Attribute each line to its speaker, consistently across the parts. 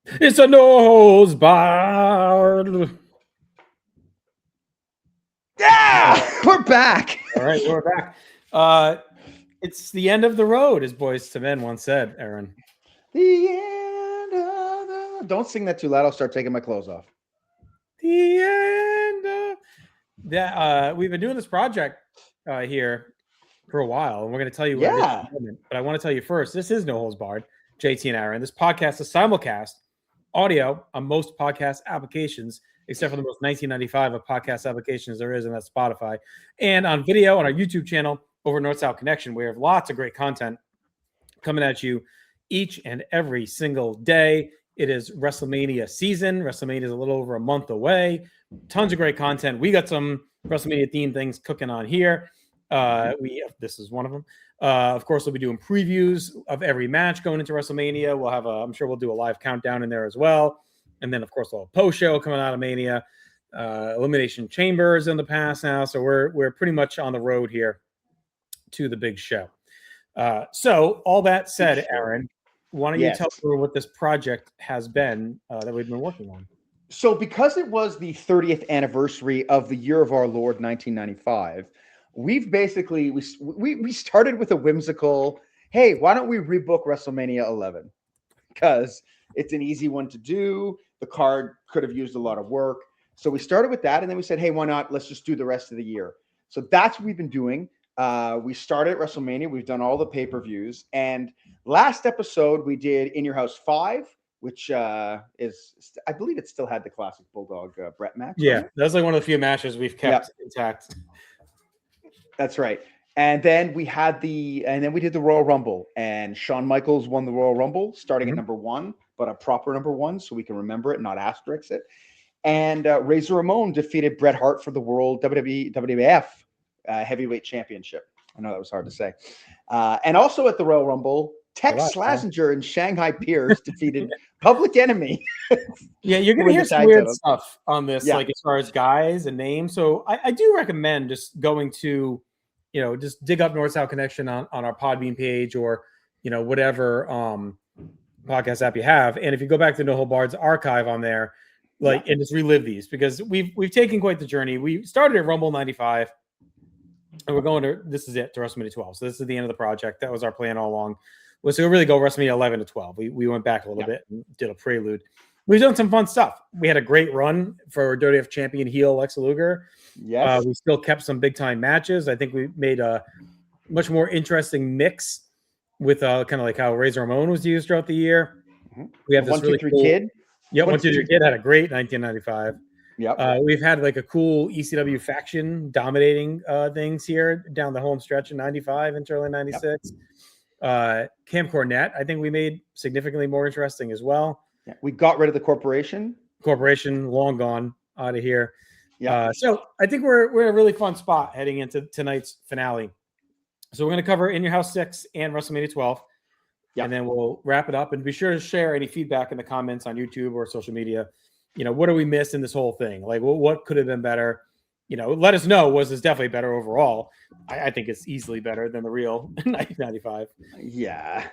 Speaker 1: It's a nose barred.
Speaker 2: Yeah, we're back.
Speaker 1: All right, we're back. It's the end of the road, as Boys to Men once said, Aaron.
Speaker 2: The end of the... Don't sing that too loud. I'll start taking my clothes off.
Speaker 1: The end of that. We've been doing this project here for a while, and we're going to tell you what it is in a moment. But I want to tell you first, this is No Holds Barred, JT and Aaron. This podcast is simulcast audio on most podcast applications, except for the most 1995 of podcast applications there is, and that's Spotify, and on video on our YouTube channel over North South Connection. We have lots of great content coming at you each and every single day. It is WrestleMania season. WrestleMania is a little over a month away. Tons of great content. We got some WrestleMania themed things cooking on here. This is one of them. Of course, we'll be doing previews of every match going into WrestleMania. We'll have I'm sure we'll do a live countdown in there as well. And then, of course, we'll have a post show coming out of Mania. Elimination Chambers in the past now. So we're pretty much on the road here to the big show. So all that said, Aaron, why don't you tell me what this project has been that we've been working on?
Speaker 2: So because it was the 30th anniversary of the year of our Lord, 1995, we've basically, we started with a whimsical, hey, why don't we rebook WrestleMania 11? Because it's an easy one to do. The card could have used a lot of work. So we started with that, and then we said, hey, why not? Let's just do the rest of the year. So that's what we've been doing. We started at WrestleMania. We've done all the pay-per-views. And last episode, we did In Your House 5, which is, I believe it still had the classic Bulldog Brett match.
Speaker 1: Yeah, right? That's like one of the few matches we've kept intact.
Speaker 2: That's right. And then we did the Royal Rumble, and Shawn Michaels won the Royal Rumble, starting at number 1, but a proper number 1, so we can remember it, not asterisk it. And Razor Ramon defeated Bret Hart for the World WWF Heavyweight Championship. I know that was hard to say. And also at the Royal Rumble, Tex Slazenger and Shanghai Pierce defeated Public Enemy.
Speaker 1: Yeah, you're going to hear some weird stuff on this, like as far as guys and names. So I do recommend just going to, just dig up North South Connection on our Podbean page or, whatever podcast app you have. And if you go back to No Hold Barred's archive on there, and just relive these, because we've taken quite the journey. We started at Rumble 95. And we're going to, this is it, to WrestleMania 12. So this is the end of the project. That was our plan all along. So we'll really go WrestleMania 11 to 12. We went back a little bit and did a prelude. We've done some fun stuff. We had a great run for WWF champion heel Lex Luger.
Speaker 2: Yes.
Speaker 1: We still kept some big-time matches. I think we made a much more interesting mix with kind of like how Razor Ramon was used throughout the year.
Speaker 2: Mm-hmm.
Speaker 1: We have this
Speaker 2: 1, 2,
Speaker 1: really
Speaker 2: 3
Speaker 1: cool
Speaker 2: Kid.
Speaker 1: Yeah, 1, 2, 3 Kid had a great 1995.
Speaker 2: Yep.
Speaker 1: We've had like a cool ECW faction dominating things here down the home stretch in 95 and early 96. Yep. Cam Cornette, I think we made significantly more interesting as well.
Speaker 2: Yeah. We got rid of the corporation.
Speaker 1: Corporation, long gone out of here.
Speaker 2: Yeah.
Speaker 1: So I think we're in a really fun spot heading into tonight's finale. So we're going to cover In Your House 6 and WrestleMania 12. Yep. And then we'll wrap it up, and be sure to share any feedback in the comments on YouTube or social media. What do we miss in this whole thing? Like, what could have been better? Let us know. Was this definitely better overall? I think it's easily better than the real 1995.
Speaker 2: Yeah.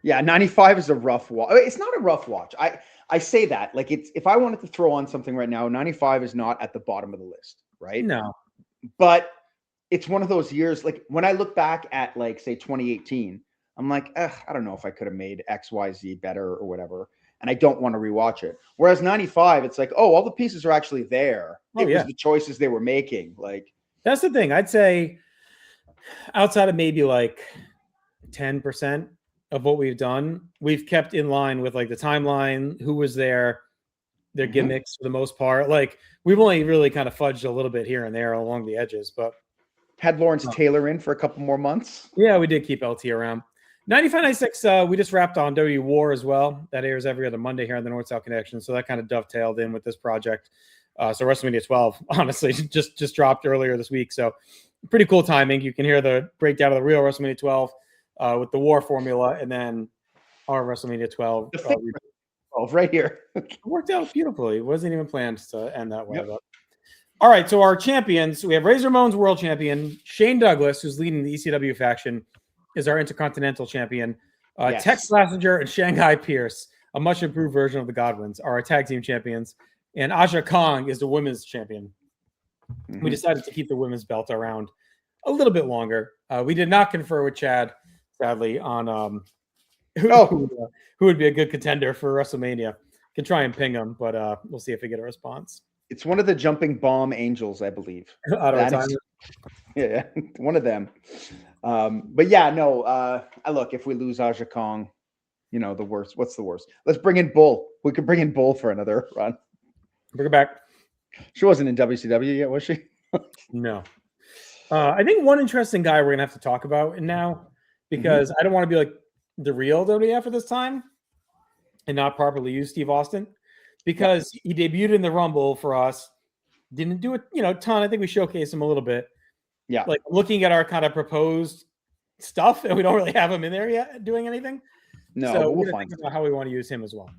Speaker 2: 95 is a rough watch. It's not a rough watch. I say that. Like, if I wanted to throw on something right now, 95 is not at the bottom of the list, right?
Speaker 1: No.
Speaker 2: But it's one of those years, like, when I look back at, like, say, 2018, I'm like, I don't know if I could have made XYZ better or whatever. And I don't want to rewatch it. Whereas 95, it's like, all the pieces are actually there. It was the choices they were making. Like,
Speaker 1: that's the thing. I'd say outside of maybe like 10% of what we've done, we've kept in line with like the timeline, who was there, their gimmicks for the most part. Like, we've only really kind of fudged a little bit here and there along the edges, but
Speaker 2: had Lawrence Taylor in for a couple more months.
Speaker 1: Yeah, we did keep LT around. 95, 96, we just wrapped on WWE War as well. That airs every other Monday here on the North South Connection. So that kind of dovetailed in with this project. So WrestleMania 12, honestly, just dropped earlier this week. So pretty cool timing. You can hear the breakdown of the real WrestleMania 12 with the War formula, and then our WrestleMania 12.
Speaker 2: Right here.
Speaker 1: It worked out beautifully. It wasn't even planned to end that way. Yep. But. All right, so our champions, we have Razor Ramon's world champion, Shane Douglas, who's leading the ECW faction, is our Intercontinental champion. Tex Slazenger and Shanghai Pierce a much improved version of the Godwins, are our tag team champions, and Aja Kong is the women's champion. We decided to keep the women's belt around a little bit longer. We did not confer with Chad, sadly, on who would be a good contender for WrestleMania. Can try and ping him, but we'll see if we get a response.
Speaker 2: It's one of the jumping bomb angels, I believe. Yeah, one of them. But yeah, no. Look, if we lose Aja Kong, you know, the worst. What's the worst? Let's bring in Bull. We could bring in Bull for another run.
Speaker 1: Bring her back.
Speaker 2: She wasn't in WCW yet, was she?
Speaker 1: No. I think one interesting guy we're gonna have to talk about now, because I don't want to be like the real WWF at this time and not properly use Steve Austin, because he debuted in the Rumble for us. Didn't do a ton. I think we showcased him a little bit.
Speaker 2: Yeah.
Speaker 1: Like looking at our kind of proposed stuff, and we don't really have him in there yet doing anything.
Speaker 2: No,
Speaker 1: so
Speaker 2: we'll find
Speaker 1: out how we want to use him as well.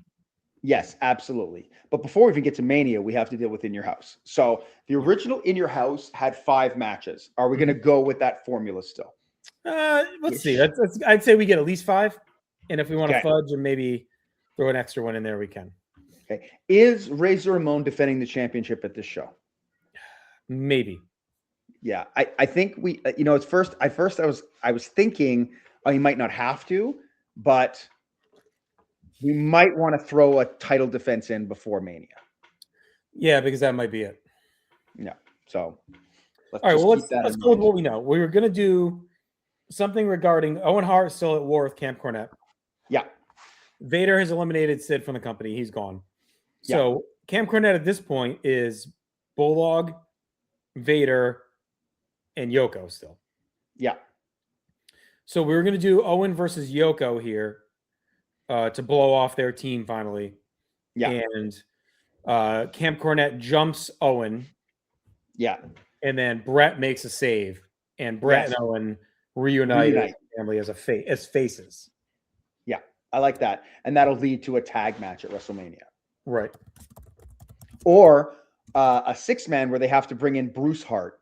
Speaker 2: Yes, absolutely. But before we even get to Mania, we have to deal with In Your House. So the original In Your House had 5 matches. Are we going to go with that formula still?
Speaker 1: Let's see. I'd say we get at least 5. And if we want to fudge and maybe throw an extra one in there, we can.
Speaker 2: Okay. Is Razor Ramon defending the championship at this show?
Speaker 1: Maybe.
Speaker 2: Yeah. I think we, at first I was thinking, he might not have to, but we might want to throw a title defense in before Mania.
Speaker 1: Yeah, because that might be it.
Speaker 2: Yeah. So
Speaker 1: all right, well, let's go with what we know. We were going to do something regarding Owen Hart still at war with Camp Cornette.
Speaker 2: Yeah.
Speaker 1: Vader has eliminated Sid from the company. He's gone. So Camp Cornette at this point is Bulldog, Vader, and Yoko still.
Speaker 2: Yeah.
Speaker 1: So we were going to do Owen versus Yoko here to blow off their team finally.
Speaker 2: Yeah.
Speaker 1: And Camp Cornette jumps Owen.
Speaker 2: Yeah.
Speaker 1: And then Brett makes a save. And Brett and Owen reunite as a family as faces.
Speaker 2: Yeah. I like that. And that'll lead to a tag match at WrestleMania.
Speaker 1: Right.
Speaker 2: Or a 6-man where they have to bring in Bruce Hart.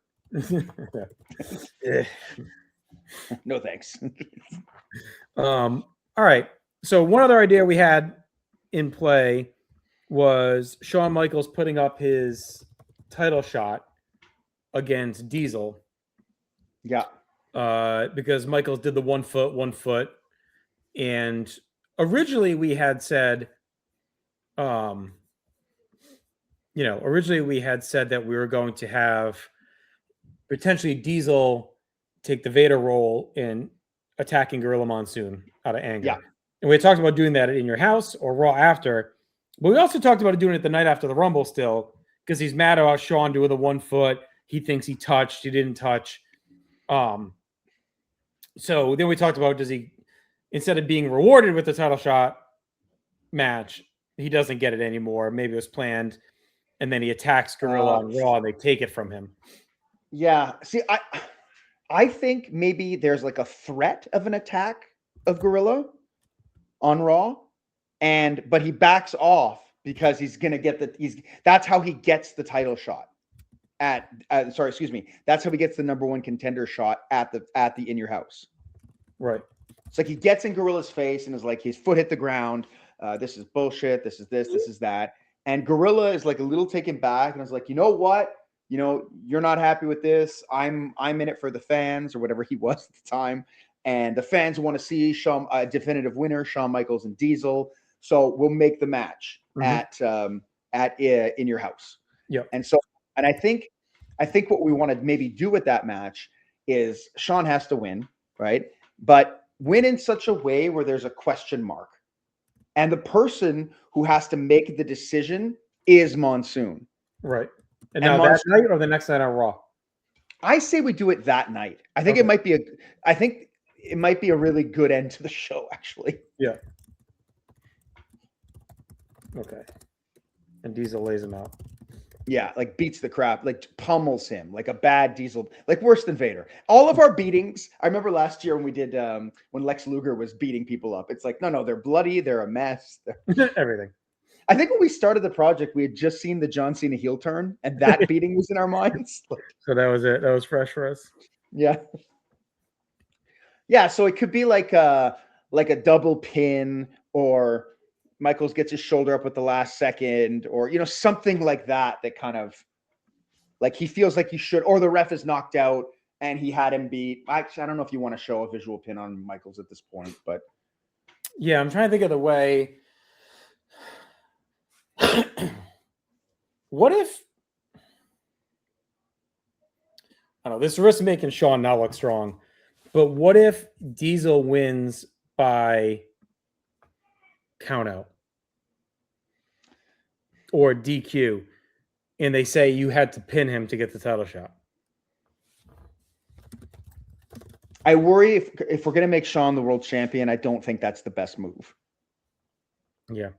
Speaker 2: No thanks.
Speaker 1: All right. So one other idea we had in play was Shawn Michaels putting up his title shot against Diesel.
Speaker 2: Yeah.
Speaker 1: Because Michaels did the 1 foot. And originally we had said, that we were going to have potentially Diesel take the Vader role in attacking Gorilla Monsoon out of anger.
Speaker 2: Yeah.
Speaker 1: And we had talked about doing that in Your House or Raw after. But we also talked about doing it the night after the Rumble still, because he's mad about Shawn doing the 1 foot. He thinks he touched. He didn't touch. So then we talked about, does he, instead of being rewarded with the title shot match, he doesn't get it anymore. Maybe it was planned. And then he attacks Gorilla on Raw and they take it from him.
Speaker 2: Yeah. See, I think maybe there's like a threat of an attack of Gorilla on Raw, but he backs off because he's gonna get that's how he gets the title shot that's how he gets the number 1 contender shot at the In Your House.
Speaker 1: Right.
Speaker 2: It's like he gets in Gorilla's face and is like, his foot hit the ground. This is bullshit. This is this is that. And Gorilla is like a little taken back and is like, you know what? You're not happy with this. I'm in it for the fans, or whatever he was at the time. And the fans want to see a definitive winner, Shawn Michaels and Diesel. So we'll make the match at In Your House.
Speaker 1: Yeah.
Speaker 2: And I think what we want to maybe do with that match is Shawn has to win, right? But win in such a way where there's a question mark. And the person who has to make the decision is Monsoon.
Speaker 1: Right. And now that night or the next night on Raw?
Speaker 2: I say we do it that night. I think it might be a really good end to the show, actually.
Speaker 1: Yeah. Okay. And Diesel lays him out.
Speaker 2: Yeah, like beats the crap, like pummels him, like a bad Diesel, like worse than Vader. All of our beatings, I remember last year when we did, when Lex Luger was beating people up, it's like, no, they're bloody, they're a mess.
Speaker 1: Everything.
Speaker 2: I think when we started the project, we had just seen the John Cena heel turn, and that beating was in our minds.
Speaker 1: So that was it. That was fresh for us.
Speaker 2: Yeah. Yeah, so it could be like a double pin, or Michaels gets his shoulder up at the last second, or something like that. That kind of like he feels like he should, or the ref is knocked out and he had him beat. Actually, I don't know if you want to show a visual pin on Michaels at this point, but
Speaker 1: yeah, I'm trying to think of the way. What if? I don't know. This risk making Shawn now look strong, but what if Diesel wins by count out or DQ, and they say you had to pin him to get the title shot?
Speaker 2: I worry if we're going to make Shawn the world champion, I don't think that's the best move.
Speaker 1: Yeah.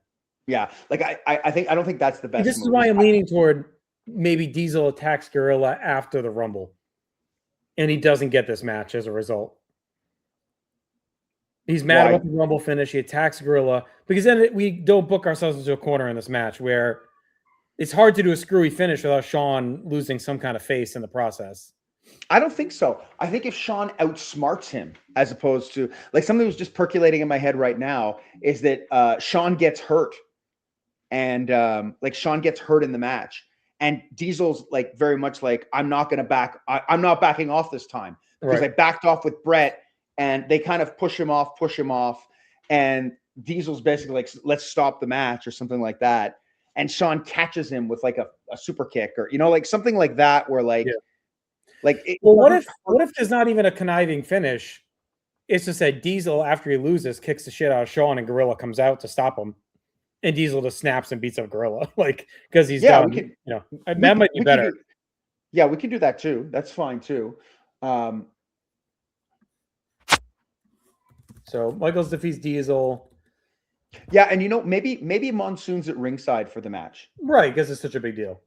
Speaker 2: Like I don't think that's the best.
Speaker 1: This is why I'm leaning toward maybe Diesel attacks Gorilla after the Rumble, and he doesn't get this match as a result. He's mad about the Rumble finish. He attacks Gorilla because then we don't book ourselves into a corner in this match where it's hard to do a screwy finish without Shawn losing some kind of face in the process.
Speaker 2: I don't think so. I think if Shawn outsmarts him, as opposed to like something was just percolating in my head right now, is that Shawn gets hurt, and like Shawn gets hurt in the match, and Diesel's like very much like I'm not backing off this time because I backed off with Brett, and they kind of push him off, and Diesel's basically like let's stop the match or something like that, and Shawn catches him with like a super kick or like something like that where like. Yeah.
Speaker 1: What if there's not even a conniving finish? It's just that Diesel, after he loses, kicks the shit out of Shawn, and Gorilla comes out to stop him, and Diesel just snaps and beats up Gorilla, like because he's done. That might be better.
Speaker 2: We can do that too. That's fine too.
Speaker 1: So Michaels defeats Diesel.
Speaker 2: Yeah, and maybe Monsoon's at ringside for the match,
Speaker 1: right? Because it's such a big deal.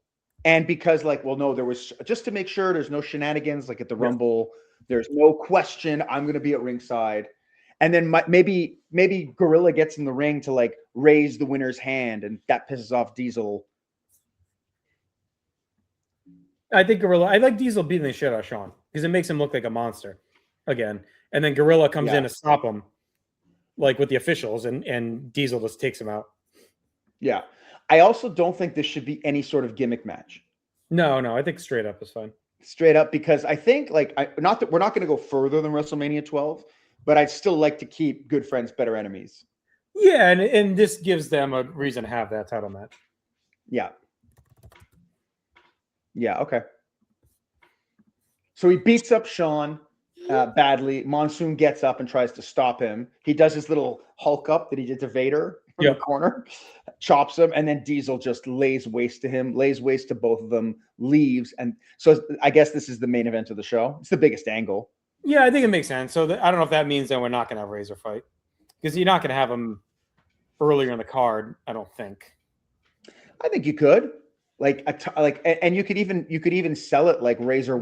Speaker 2: And because there was just to make sure there's no shenanigans like at the Rumble, there's no question I'm going to be at ringside. And then maybe Gorilla gets in the ring to like raise the winner's hand, and that pisses off Diesel.
Speaker 1: I like Diesel beating the shit out of Shawn because it makes him look like a monster again. And then Gorilla comes in to stop him, like with the officials, and Diesel just takes him out.
Speaker 2: Yeah. I also don't think this should be any sort of gimmick match.
Speaker 1: No, I think straight up is fine.
Speaker 2: Straight up, because I think not that we're not going to go further than WrestleMania 12, but I'd still like to keep good friends, better enemies.
Speaker 1: Yeah, and this gives them a reason to have that title match.
Speaker 2: Yeah. Yeah, okay. So he beats up Shawn badly. Monsoon gets up and tries to stop him. He does his little Hulk up that he did to Vader from the corner, chops him, and then Diesel just lays waste to both of them, leaves. And so I guess this is the main event of the show. It's the biggest angle.
Speaker 1: Yeah, I think it makes sense. So I don't know if that means that we're not going to have Razor fight, because you're not going to have him earlier in the card, I don't think.
Speaker 2: I think you could. And you could even sell it like Razor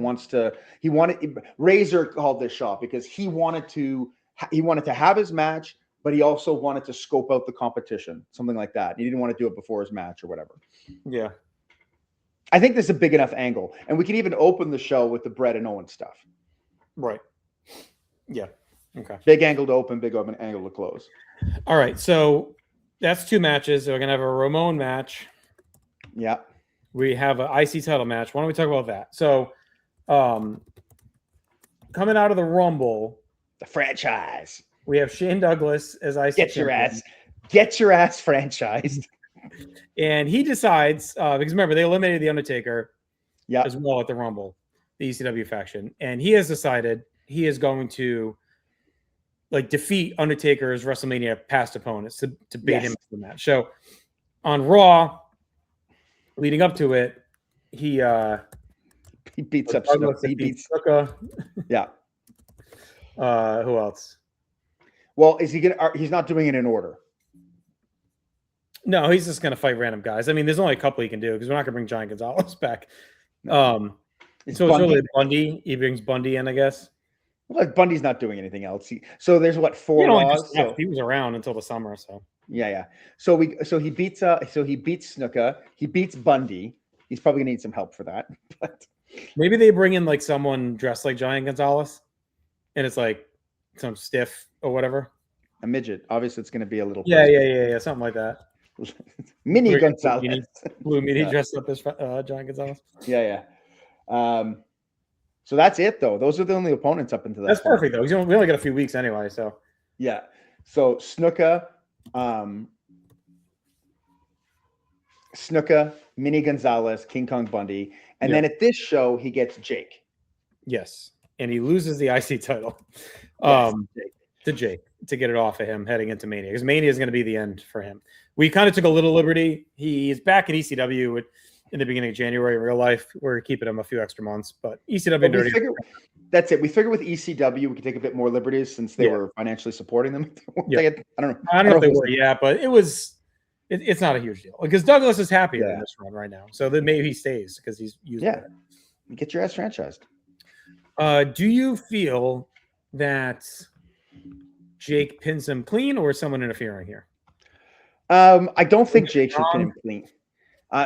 Speaker 2: Razor called this shot because he wanted to have his match, but he also wanted to scope out the competition, something like that. He didn't want to do it before his match or whatever.
Speaker 1: Yeah.
Speaker 2: I think this is a big enough angle, and we can even open the show with the Brett and Owen stuff.
Speaker 1: Right. Yeah. Okay.
Speaker 2: Big angle to open, big open angle to close.
Speaker 1: All right. So that's two matches. So we're going to have a Ramon match.
Speaker 2: Yeah.
Speaker 1: We have an IC title match. Why don't we talk about that? So, coming out of the Rumble,
Speaker 2: the franchise,
Speaker 1: we have Shane Douglas as IC
Speaker 2: Get your ass franchised.
Speaker 1: And he decides, because remember, they eliminated The Undertaker as well at the Rumble, the ECW faction. And he has decided he is going to defeat Undertaker's WrestleMania past opponents to beat him in the match. So on Raw, leading up to it, he
Speaker 2: beats up Snuka.
Speaker 1: He beats Snuka.
Speaker 2: Yeah.
Speaker 1: Who else?
Speaker 2: Well, he's not doing it in order.
Speaker 1: No, he's just gonna fight random guys. I mean, there's only a couple he can do because we're not gonna bring Giant Gonzalez back. So it's really Bundy. He brings Bundy in, I guess.
Speaker 2: Well, Bundy's not doing anything else. So there's 4 Raws.
Speaker 1: He was around until the summer, so.
Speaker 2: Yeah. So he beats Snuka. He beats Bundy. He's probably gonna need some help for that. But
Speaker 1: maybe they bring in someone dressed like Giant Gonzalez, and it's some stiff or whatever.
Speaker 2: a midget. Obviously, it's going to be a little.
Speaker 1: Yeah, something like that.
Speaker 2: Mini Gonzalez.
Speaker 1: Blue Meanie dressed up as John Gonzalez.
Speaker 2: Yeah. So that's it, though. Those are the only opponents up into that.
Speaker 1: That's perfect, though. We only got a few weeks anyway, so.
Speaker 2: Yeah. So Snuka, Mini Gonzalez, King Kong Bundy, and then at this show he gets Jake.
Speaker 1: Yes, and he loses the IC title to Jake to get it off of him heading into Mania, because Mania is going to be the end for him. We kind of took a little liberty. He's back in ECW in the beginning of January in real life. We're keeping him a few extra months, but ECW.
Speaker 2: That's it. We figure with ECW we could take a bit more liberties since they were financially supporting them. I don't know if they were.
Speaker 1: But it was. It's not a huge deal because Douglas is happier in this run right now, so then maybe he stays because he's used.
Speaker 2: Yeah, get your ass franchised.
Speaker 1: Do you feel that Jake pins him clean, or is someone interfering here?
Speaker 2: I don't think Jake should pin him clean.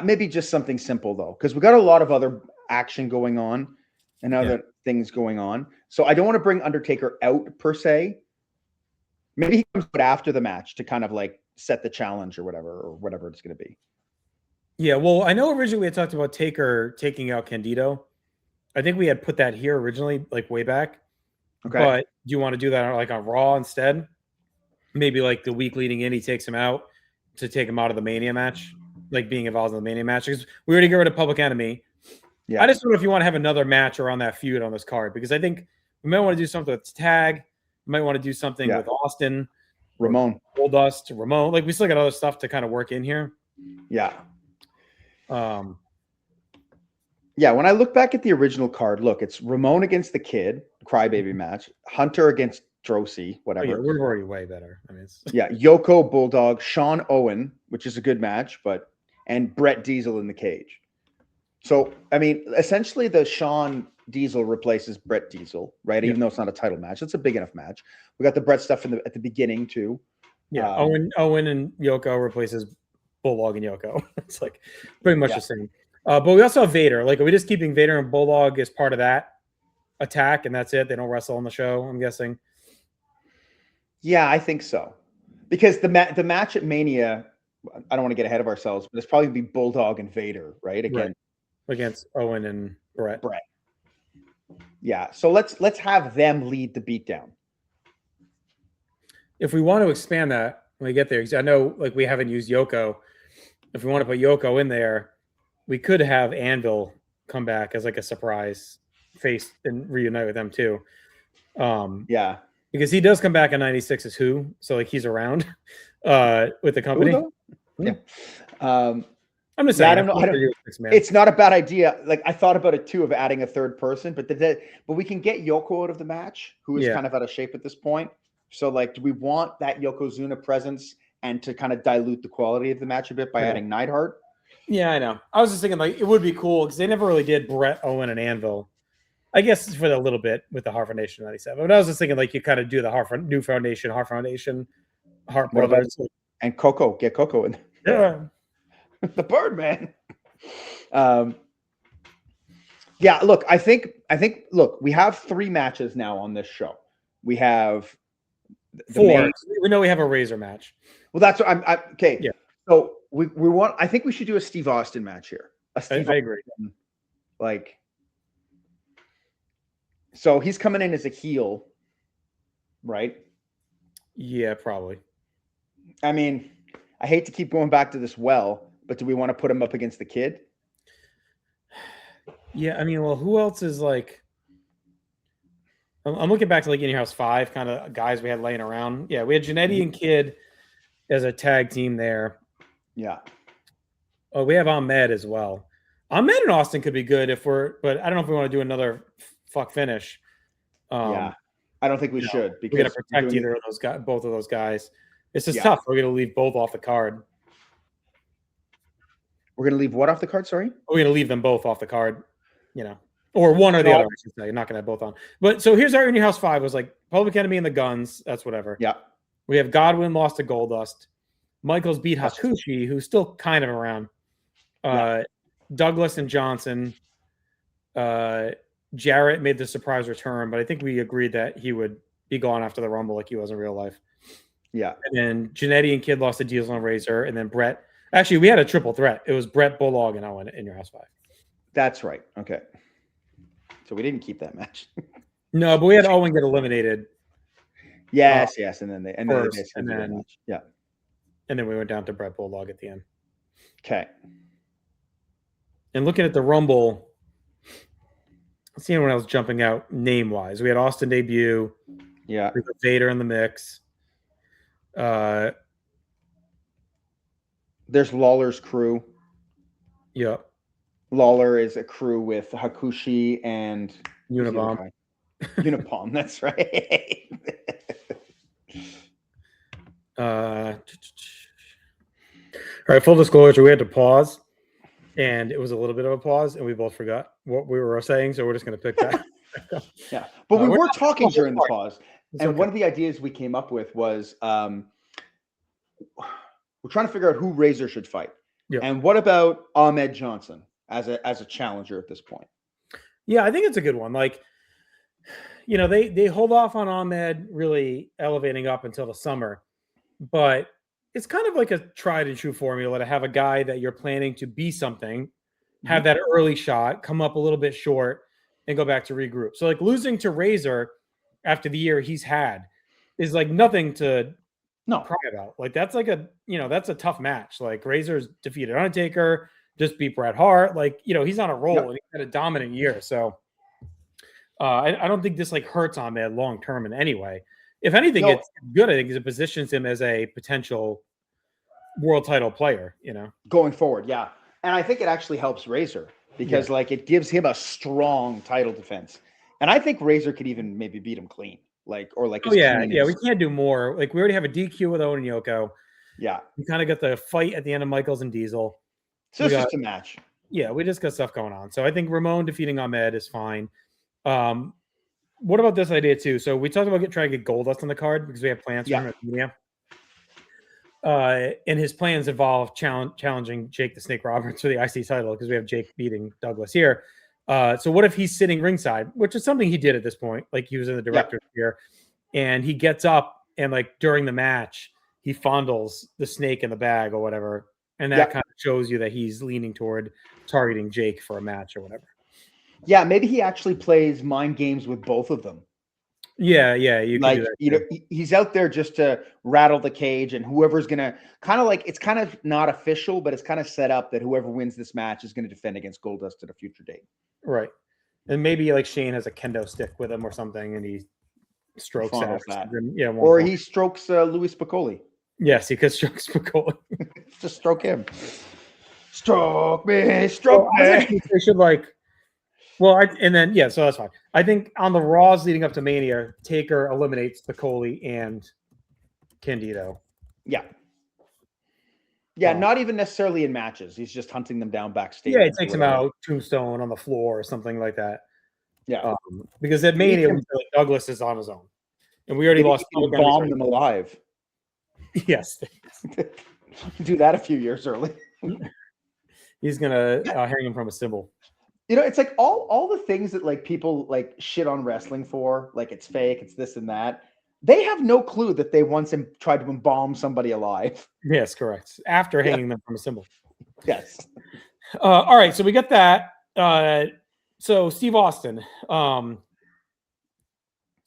Speaker 2: Maybe just something simple though, because we got a lot of other action going on and other things going on. So I don't want to bring Undertaker out per se. Maybe he comes out after the match to kind of like set the challenge or whatever it's going to be. Yeah,
Speaker 1: well, I know originally we had talked about Taker taking out Candido. I think we had put that here originally, like way back.
Speaker 2: Okay.
Speaker 1: But do you want to do that like on Raw instead? Maybe like the week leading in, he takes him out to take him out of the Mania match, like being involved in the Mania match. Because we already got rid of Public Enemy. Yeah. I just don't know if you want to have another match around that feud on this card, because I think we might want to do something with Tag. We might want to do something with Austin.
Speaker 2: Ramon.
Speaker 1: Goldust, Ramon. Like, we still got other stuff to kind of work in here.
Speaker 2: Yeah. Yeah, when I look back at the original card, look, it's Ramon against the Kid, Crybaby match, Hunter against Drosy, whatever.
Speaker 1: Oh, yeah, we're already way better. I mean,
Speaker 2: Yoko, Bulldog, Sean Owen, which is a good match, and Brett Diesel in the cage. So, I mean, essentially the Sean Diesel replaces Brett Diesel, right? Even though it's not a title match. It's a big enough match. We got the Brett stuff at the beginning too.
Speaker 1: Yeah, Owen and Yoko replaces Bulldog and Yoko. It's like pretty much the same. But we also have Vader. Like, are we just keeping Vader and Bulldog as part of that attack, and that's it? They don't wrestle on the show, I'm guessing.
Speaker 2: Yeah, I think so. Because the match at Mania, I don't want to get ahead of ourselves, but it's probably going to be Bulldog and Vader, right?
Speaker 1: Against Owen and Brett.
Speaker 2: Yeah, so let's have them lead the beatdown.
Speaker 1: If we want to expand that when we get there, because I know like we haven't used Yoko. If we want to put Yoko in there, we could have Anvil come back as like a surprise face and reunite with them too. Because he does come back in '96 as Who, so like he's around with the company.
Speaker 2: Yeah.
Speaker 1: I'm just saying.
Speaker 2: I don't know. It's not a bad idea. Like, I thought about it too, of adding a third person, but we can get Yoko out of the match, who is kind of out of shape at this point. So, like, do we want that Yokozuna presence and to kind of dilute the quality of the match a bit by adding Neidhart?
Speaker 1: Yeah, I know. I was just thinking, like, it would be cool because they never really did Brett, Owen, and Anvil. I guess for a little bit with the Hart Foundation '97. But I was just thinking, like, you kind of do the New Foundation, Hart Foundation, Hart Brothers,
Speaker 2: and Coco. Get Coco in.
Speaker 1: Yeah.
Speaker 2: The Birdman. Yeah, look, I think we have 3 matches now on this show. We have
Speaker 1: 4. We know we have a Razor match.
Speaker 2: Well, that's what I'm okay.
Speaker 1: Yeah.
Speaker 2: So we want. I think we should do a Steve Austin match here.
Speaker 1: I agree.
Speaker 2: Like, so he's coming in as a heel, right?
Speaker 1: Yeah, probably.
Speaker 2: I mean, I hate to keep going back to this but do we want to put him up against the Kid?
Speaker 1: Yeah, I mean, well, who else is like? I'm looking back to like In Your House 5 kind of guys we had laying around. Yeah, we had Jannetty and Kid as a tag team there.
Speaker 2: Yeah.
Speaker 1: Oh, we have Ahmed as well. Ahmed and Austin could be good but I don't know if we want to do another fuck finish.
Speaker 2: Yeah, I don't think we should, because
Speaker 1: we're gonna protect either of those guys, both of those guys. It's just tough. We're gonna leave both off the card.
Speaker 2: We're gonna leave what off the card? Sorry,
Speaker 1: we're gonna leave them both off the card. Or one or the other. I should say. You're not gonna have both on. But so here's our In Your House 5 was like Public Enemy and the Guns. That's whatever.
Speaker 2: Yeah.
Speaker 1: We have Godwin lost to Goldust. Michaels beat Hakushi, who's still kind of around. Douglas and Johnson. Jarrett made the surprise return, but I think we agreed that he would be gone after the Rumble like he was in real life.
Speaker 2: Yeah.
Speaker 1: And then Jannetty and Kid lost to Diesel and Razor. And then Brett. Actually, we had a triple threat. It was Brett, Bulldog, and Owen in your house 5.
Speaker 2: That's right. Okay. So we didn't keep that match.
Speaker 1: No, but we had Owen get eliminated.
Speaker 2: Yes. And then they
Speaker 1: first, and then
Speaker 2: match. Yeah.
Speaker 1: And then we went down to Brett Bulldog at the end.
Speaker 2: Okay.
Speaker 1: And looking at the Rumble, seeing anyone else jumping out name-wise. We had Austin debut.
Speaker 2: Yeah.
Speaker 1: We put Vader in the mix.
Speaker 2: There's Lawler's crew.
Speaker 1: Yep.
Speaker 2: Lawler is a crew with Hakushi and
Speaker 1: Unabomb.
Speaker 2: Unabomb, that's right.
Speaker 1: All right, full disclosure, we had to pause, and it was a little bit of a pause, and we both forgot what we were saying, so we're just going to pick that.
Speaker 2: Yeah, but we were talking during the pause, and
Speaker 1: okay.
Speaker 2: One of the ideas we came up with was we're trying to figure out who Razor should fight.
Speaker 1: Yep.
Speaker 2: And what about Ahmed Johnson as a challenger at this point?
Speaker 1: Yeah, I think it's a good one. Like, they hold off on Ahmed really elevating up until the summer, but it's kind of like a tried and true formula to have a guy that you're planning to be something, have that early shot, come up a little bit short, and go back to regroup. So like losing to Razor after the year he's had is like nothing to cry about. Like that's like that's a tough match. Like Razor's defeated Undertaker, just beat Bret Hart. Like, he's on a roll and he's had a dominant year. So I don't think this like hurts Ahmed long term in any way. If anything, it's good. I think it positions him as a potential world title player,
Speaker 2: going forward. Yeah. And I think it actually helps Razor because like it gives him a strong title defense. And I think Razor could even maybe beat him clean. We
Speaker 1: can't do more. Like we already have a DQ with Owen and Yoko.
Speaker 2: Yeah.
Speaker 1: We kind of got the fight at the end of Michaels and Diesel.
Speaker 2: So it's just a match.
Speaker 1: Yeah, we just got stuff going on. So I think Ramon defeating Ahmed is fine. What about this idea too? So we talked about trying to get Goldust on the card because we have plans for him at Mania. And his plans involve challenging Jake the Snake Roberts for the IC title because we have Jake beating Douglas here. So what if he's sitting ringside, which is something he did at this point, like he was in the director's here, and he gets up and like during the match he fondles the snake in the bag or whatever, and that kind of shows you that he's leaning toward targeting Jake for a match or whatever.
Speaker 2: Yeah, maybe he actually plays mind games with both of them.
Speaker 1: Yeah, you can do that.
Speaker 2: He's out there just to rattle the cage, and whoever's gonna it's kind of not official, but it's kind of set up that whoever wins this match is going to defend against Goldust at a future date.
Speaker 1: Right, and maybe like Shane has a kendo stick with him or something, and he strokes that.
Speaker 2: Or he strokes Louis Piccoli.
Speaker 1: Yes, he could stroke Piccoli.
Speaker 2: Just stroke him. Stroke me, stroke me.
Speaker 1: I think they should so that's fine. I think on the Raws leading up to Mania, Taker eliminates Piccoli and Candido.
Speaker 2: Yeah. Yeah, not even necessarily in matches. He's just hunting them down backstage.
Speaker 1: Yeah, he takes him out, tombstone on the floor or something like that.
Speaker 2: Yeah.
Speaker 1: Because at Mania, Douglas is on his own. And we already lost.
Speaker 2: Bomb them alive.
Speaker 1: Yes.
Speaker 2: Do that a few years early.
Speaker 1: He's going to hang him from a symbol.
Speaker 2: It's like all the things that like people like shit on wrestling for, like it's fake, it's this and that. They have no clue that they once tried to embalm somebody alive.
Speaker 1: Yes, correct. After hanging them from a symbol.
Speaker 2: Yes.
Speaker 1: All right, so we got that. So Steve Austin. So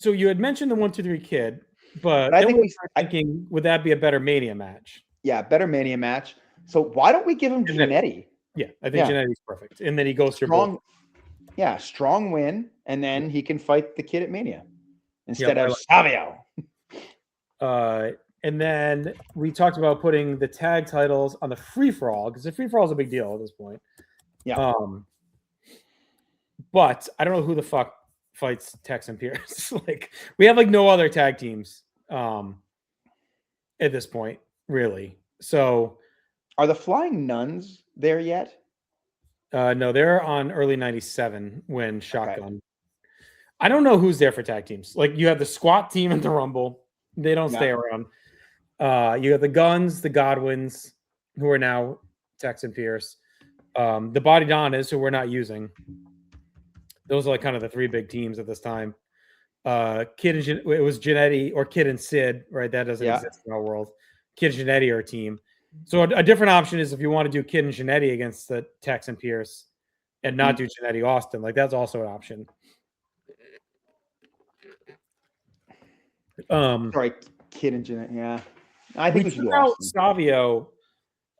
Speaker 1: you had mentioned the 1-2-3 Kid, but I think thinking, would that be a better Mania match?
Speaker 2: Yeah, better Mania match. So why don't we give him Jannetty?
Speaker 1: Yeah, I think Jannetty's perfect. And then he goes
Speaker 2: through strong win, and then he can fight the Kid at Mania instead of Savio.
Speaker 1: And then we talked about putting the tag titles on the free-for-all, because the free-for-all is a big deal at this point.
Speaker 2: Yeah.
Speaker 1: But I don't know who the fuck fights Tex and Pierce. Like we have like no other tag teams at this point, really. So
Speaker 2: are the Flying Nuns there yet?
Speaker 1: No, they're on early 97 when Shotgun. Okay. I don't know who's there for tag teams. Like you have the Squat team in the Rumble. They don't stay around. You have the Guns, the Godwins, who are now Tex and Pierce. The Body Donnas, who we're not using. Those are like kind of the three big teams at this time. It was Jannetty or Kid and Sid, right? That doesn't exist in our world. Kid and Jannetty are a team. So a different option is if you want to do Kid and Jannetty against the Tex and Pierce and not do Jannetty Austin, like that's also an option.
Speaker 2: Sorry, Kid and Jannetty. Yeah, I think we should do
Speaker 1: out Savio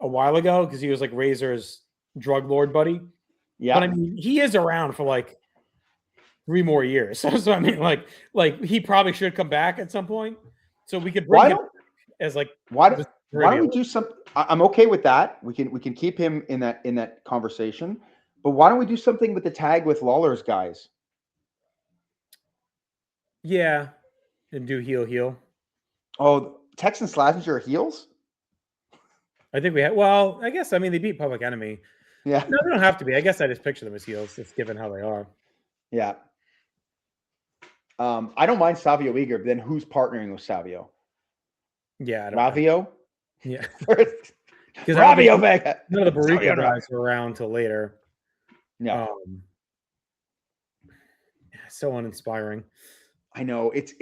Speaker 1: a while ago because he was like Razor's drug lord buddy.
Speaker 2: Yeah,
Speaker 1: but I mean, he is around for like 3 more years. So I mean, like he probably should come back at some point. So we could bring him as like
Speaker 2: why don't we do something? I'm okay with that. We can keep him in that conversation. But why don't we do something with the tag with Lawler's guys?
Speaker 1: Yeah, and do heel.
Speaker 2: Oh, Tex and Slazenger are heels?
Speaker 1: I think we have. Well, I guess they beat Public Enemy.
Speaker 2: Yeah.
Speaker 1: No, they don't have to be. I guess I just picture them as heels, just given how they are.
Speaker 2: Yeah. I don't mind Savio Eager, but then who's partnering with Savio?
Speaker 1: Yeah,
Speaker 2: Ravio.
Speaker 1: Yeah,
Speaker 2: because Ravio Vega.
Speaker 1: None of the Barrico guys were around till later.
Speaker 2: Yeah.
Speaker 1: So uninspiring.
Speaker 2: I know it's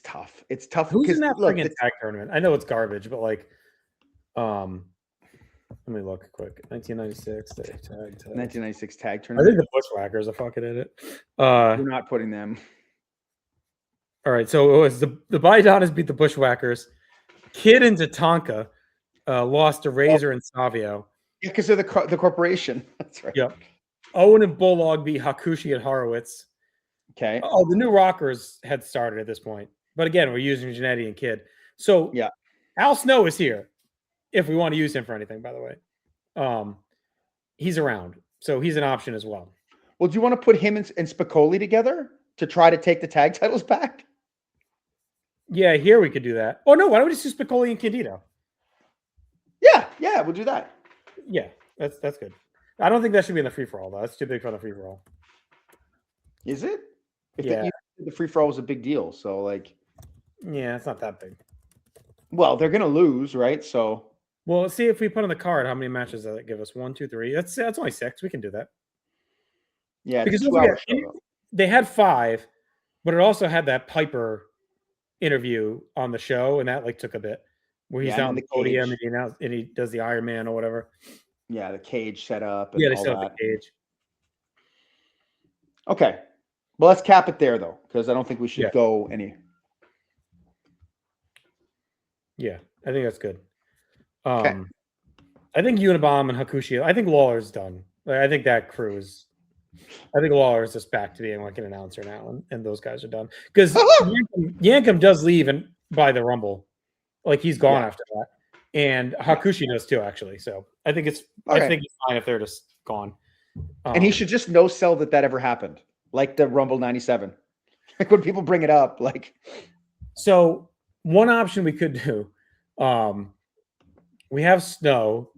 Speaker 2: tough. It's tough.
Speaker 1: Who's in that freaking tag tournament? I know it's garbage, but like, let me look quick. 1996 tag.
Speaker 2: 1996 tag tournament.
Speaker 1: I think the Bushwhackers are fucking in it.
Speaker 2: We're not putting them.
Speaker 1: All right, so it was the Baidonas beat the Bushwhackers. Kid and Tatanka lost to Razor and Savio.
Speaker 2: Yeah, because they're the corporation. That's right.
Speaker 1: Yep. Owen and Bulldog beat Hakushi and Horowitz.
Speaker 2: Okay.
Speaker 1: Oh, the New Rockers had started at this point. But again, we're using Jannetty and Kid. So
Speaker 2: yeah,
Speaker 1: Al Snow is here if we want to use him for anything, by the way. He's around. So he's an option as well.
Speaker 2: Well, do you want to put him and Spicoli together to try to take the tag titles back?
Speaker 1: Yeah, here we could do that. Oh, no, why don't we just do Spicoli and Candido?
Speaker 2: Yeah, we'll do that.
Speaker 1: Yeah, that's good. I don't think that should be in the free-for-all, though. That's too big for the free-for-all.
Speaker 2: Is it?
Speaker 1: Yeah.
Speaker 2: The free-for-all was a big deal, so like...
Speaker 1: Yeah, it's not that big.
Speaker 2: Well, they're going to lose, right? So...
Speaker 1: Well, let's see if we put on the card, how many matches does that give us? 1, 2, 3. That's only 6. We can do that.
Speaker 2: Yeah,
Speaker 1: because they had 5, but it also had that Piper interview on the show, and that like took a bit. Where he's on the podium and he does the Iron Man or whatever.
Speaker 2: Yeah, the cage set up.
Speaker 1: And they set up the cage.
Speaker 2: Okay. Well, let's cap it there, though, because I don't think we should go any.
Speaker 1: Yeah, I think that's good.
Speaker 2: Okay.
Speaker 1: I think Unabomber and Hakushi. I think Lawler's done. Like, I think that crew is. I think Lawler is just back to being like an announcer now, and those guys are done. Because Yankum does leave and by the Rumble. Like he's gone after that. And Hakushi does too, actually. So I think it's fine if they're just gone.
Speaker 2: And he should just no sell that ever happened. Like the Rumble 97. Like when people bring it up, like.
Speaker 1: So one option we could do, we have Snow.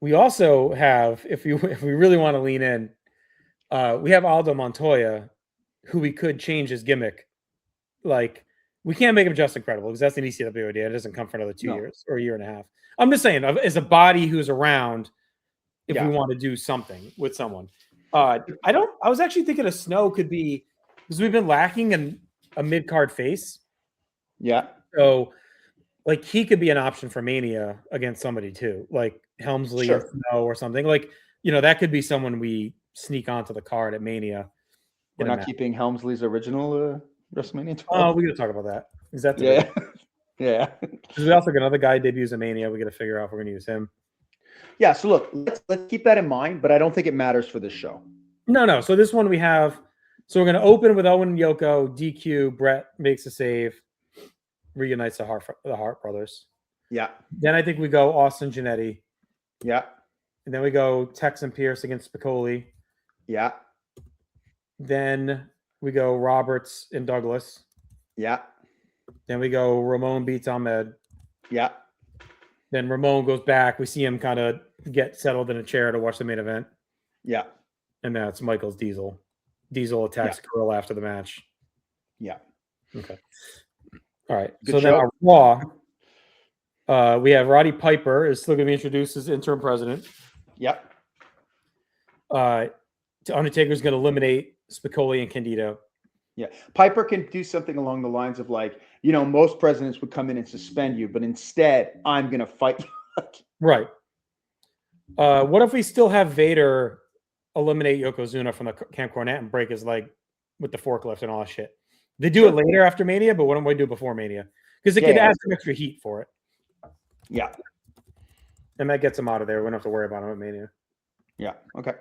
Speaker 1: We also have, if we really want to lean in, we have Aldo Montoya, who we could change his gimmick. Like, we can't make him just incredible because that's an ECW idea. It doesn't come for another 2 years or a year and a half. I'm just saying, as a body who's around, if we want to do something with someone. I was actually thinking a Snow could be, because we've been lacking in a mid-card face.
Speaker 2: Yeah.
Speaker 1: So, like, he could be an option for Mania against somebody too, like Helmsley or Snow or something. Like, that could be someone we sneak onto the card at Mania.
Speaker 2: We're not keeping Helmsley's original WrestleMania 12.
Speaker 1: Oh, we got to talk about that. Is that
Speaker 2: yeah?
Speaker 1: Because we also got another guy debuts at Mania. We got to figure out if we're going to use him.
Speaker 2: Yeah. So look, let's keep that in mind, but I don't think it matters for this show.
Speaker 1: No. So this one we have. So we're going to open with Owen and Yoko. DQ. Brett makes a save. Reunites the Hart brothers.
Speaker 2: Yeah.
Speaker 1: Then I think we go Austin Jannetty.
Speaker 2: Yeah.
Speaker 1: And then we go Tex and Pierce against Spicoli.
Speaker 2: Yeah.
Speaker 1: Then we go Roberts and Douglas.
Speaker 2: Yeah.
Speaker 1: Then we go Ramon beats Ahmed.
Speaker 2: Yeah.
Speaker 1: Then Ramon goes back. We see him kind of get settled in a chair to watch the main event.
Speaker 2: Yeah.
Speaker 1: And that's Michael's Diesel. Diesel attacks Curl after the match.
Speaker 2: Yeah.
Speaker 1: Okay. All right.
Speaker 2: Good
Speaker 1: so
Speaker 2: show.
Speaker 1: then our Raw, we have Roddy Piper is still going to be introduced as interim president.
Speaker 2: Yep.
Speaker 1: Undertaker's going to eliminate Spicoli and Candido.
Speaker 2: Yeah. Piper can do something along the lines of like, most presidents would come in and suspend you, but instead I'm going to fight you.
Speaker 1: Right. What if we still have Vader eliminate Yokozuna from the Camp Cornette and break his leg with the forklift and all that shit? They do it later after Mania, but what don't we do before Mania? Because it could add some extra heat for it.
Speaker 2: Yeah.
Speaker 1: And that gets him out of there. We don't have to worry about him at Mania.
Speaker 2: Yeah. Okay.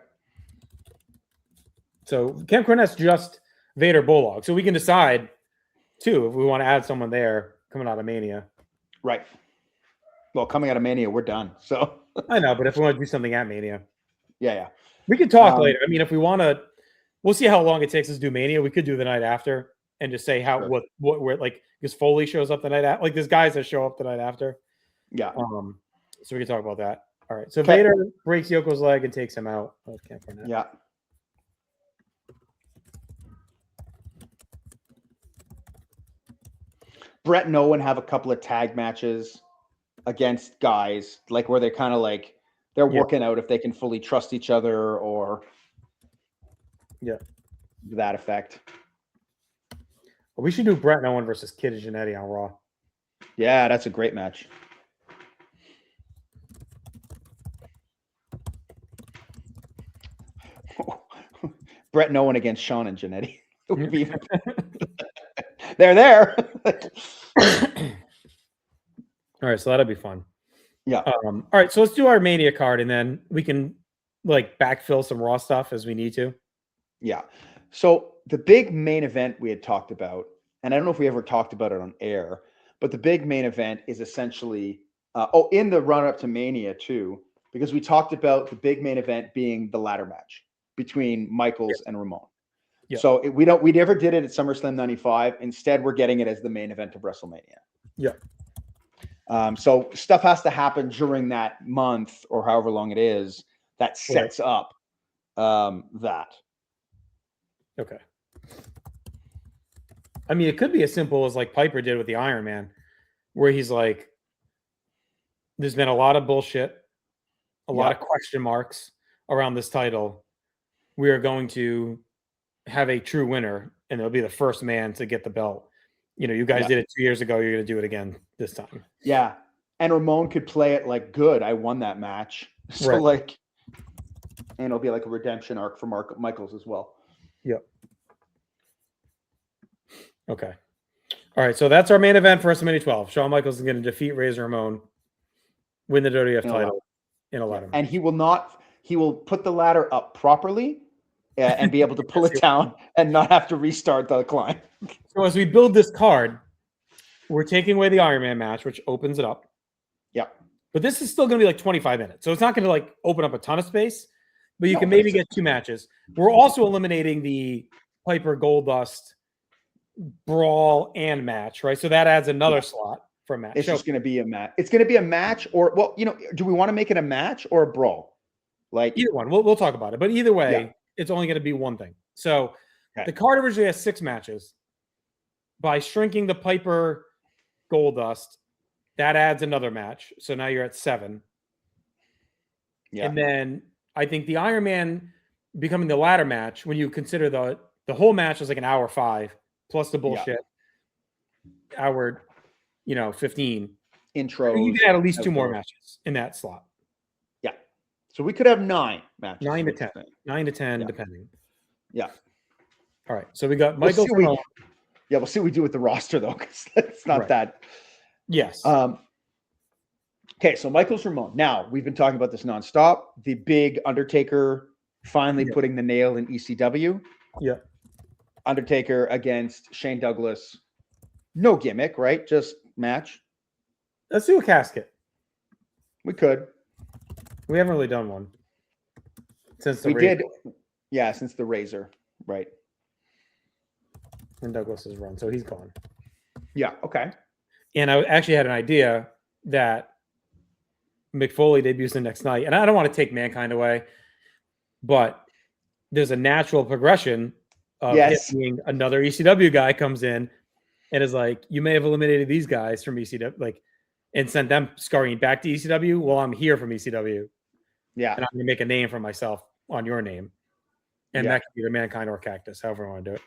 Speaker 1: So Camp Cornette's just Vader Bulldog. So we can decide, too, if we want to add someone there coming out of Mania.
Speaker 2: Right. Well, coming out of Mania, we're done. So
Speaker 1: I know, but if we want to do something at Mania.
Speaker 2: Yeah.
Speaker 1: We could talk later. I mean, if we want to, we'll see how long it takes us to do Mania. We could do the night after and just say what we're like, because Foley shows up the night after. Like, there's guys that show up the night after.
Speaker 2: Yeah.
Speaker 1: So we can talk about that. All right. So Vader breaks Yoko's leg and takes him out.
Speaker 2: Yeah. Brett and Owen have a couple of tag matches against guys, like where they're kind of like they're working out if they can fully trust each other or that effect.
Speaker 1: We should do Brett and Owen versus Kid and Jannetty on Raw.
Speaker 2: Yeah, that's a great match. Brett and Owen against Sean and Jannetty. They're there.
Speaker 1: All right, so that'll be fun.
Speaker 2: Yeah.
Speaker 1: All right, so let's do our Mania card, and then we can like backfill some Raw stuff as we need to.
Speaker 2: Yeah. So the big main event we had talked about, and I don't know if we ever talked about it on air, but the big main event is essentially in the run-up to Mania too, because we talked about the big main event being the ladder match between Michaels and Ramon. Yep. So we never did it at SummerSlam 95. Instead, we're getting it as the main event of WrestleMania.
Speaker 1: Yeah.
Speaker 2: So stuff has to happen during that month or however long it is that sets up that.
Speaker 1: Okay. I mean, it could be as simple as like Piper did with the Iron Man, where he's like, there's been a lot of bullshit, a lot of question marks around this title. We are going to have a true winner, and it'll be the first man to get the belt. You guys did it 2 years ago. You're going to do it again this time.
Speaker 2: Yeah. And Ramon could play it like, good, I won that match. So and it'll be like a redemption arc for Michaels as well.
Speaker 1: Yep. Okay. All right. So that's our main event for WrestleMania 12. Shawn Michaels is going to defeat Razor Ramon, win the WWF title in a ladder match.
Speaker 2: And he will put the ladder up properly and be able to pull it down and not have to restart the climb.
Speaker 1: So as we build this card, we're taking away the Iron Man match, which opens it up.
Speaker 2: Yeah.
Speaker 1: But this is still going to be like 25 minutes. So it's not going to like open up a ton of space, but you can maybe get 2 matches. We're also eliminating the Piper Goldust brawl and match, right? So that adds another slot for a match.
Speaker 2: It's just going to be a match. It's going to be a match or, do we want to make it a match or a brawl? Like
Speaker 1: either one. We'll talk about it. But either way, it's only going to be one thing. So the card originally has 6 matches. By shrinking the Piper Goldust, that adds another match. So now you're at 7. Yeah. And then I think the Iron Man becoming the ladder match, when you consider the whole match was like an hour 5 plus the bullshit hour, 15
Speaker 2: intro.
Speaker 1: You can add at least 2 more matches in that slot.
Speaker 2: Yeah. So we could have 9 matches.
Speaker 1: 9 to 10. 9 to 10, depending.
Speaker 2: Yeah.
Speaker 1: All right. So we got Michael.
Speaker 2: We'll see what we do with the roster though, because it's not that.
Speaker 1: Yes.
Speaker 2: Okay, so Michaels Ramon. Now we've been talking about this nonstop. The big Undertaker finally putting the nail in ECW.
Speaker 1: Yeah.
Speaker 2: Undertaker against Shane Douglas. No gimmick, right? Just match.
Speaker 1: Let's do a casket.
Speaker 2: We could.
Speaker 1: We haven't really done one since the
Speaker 2: Razor. Yeah, since the Razor, right?
Speaker 1: And Douglas is run, so he's gone.
Speaker 2: Yeah. Okay.
Speaker 1: And I actually had an idea that Mick Foley debuts the next night, and I don't want to take Mankind away, but there's a natural progression of being another ECW guy comes in and is like, you may have eliminated these guys from ECW, and sent them scurrying back to ECW. Well, I'm here from ECW.
Speaker 2: Yeah.
Speaker 1: And I'm going to make a name for myself on your name. And that could be the Mankind or Cactus, however I want to do it.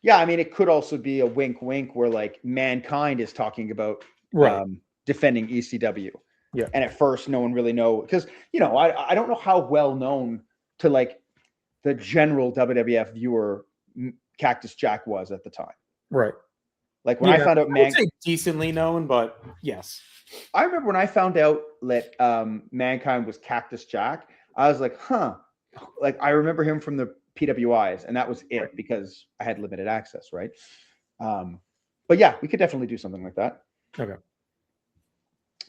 Speaker 2: Yeah, I mean, it could also be a wink, wink, where like Mankind is talking about defending ECW.
Speaker 1: Yeah.
Speaker 2: And at first, no one really know because I don't know how well known to like the general WWF viewer Cactus Jack was at the time.
Speaker 1: Right.
Speaker 2: Like when I found out,
Speaker 1: I would say decently known, but yes.
Speaker 2: I remember when I found out that Mankind was Cactus Jack, I was like, huh. Like I remember him from the PWIs, and that was it because I had limited access, right? But yeah, we could definitely do something like that.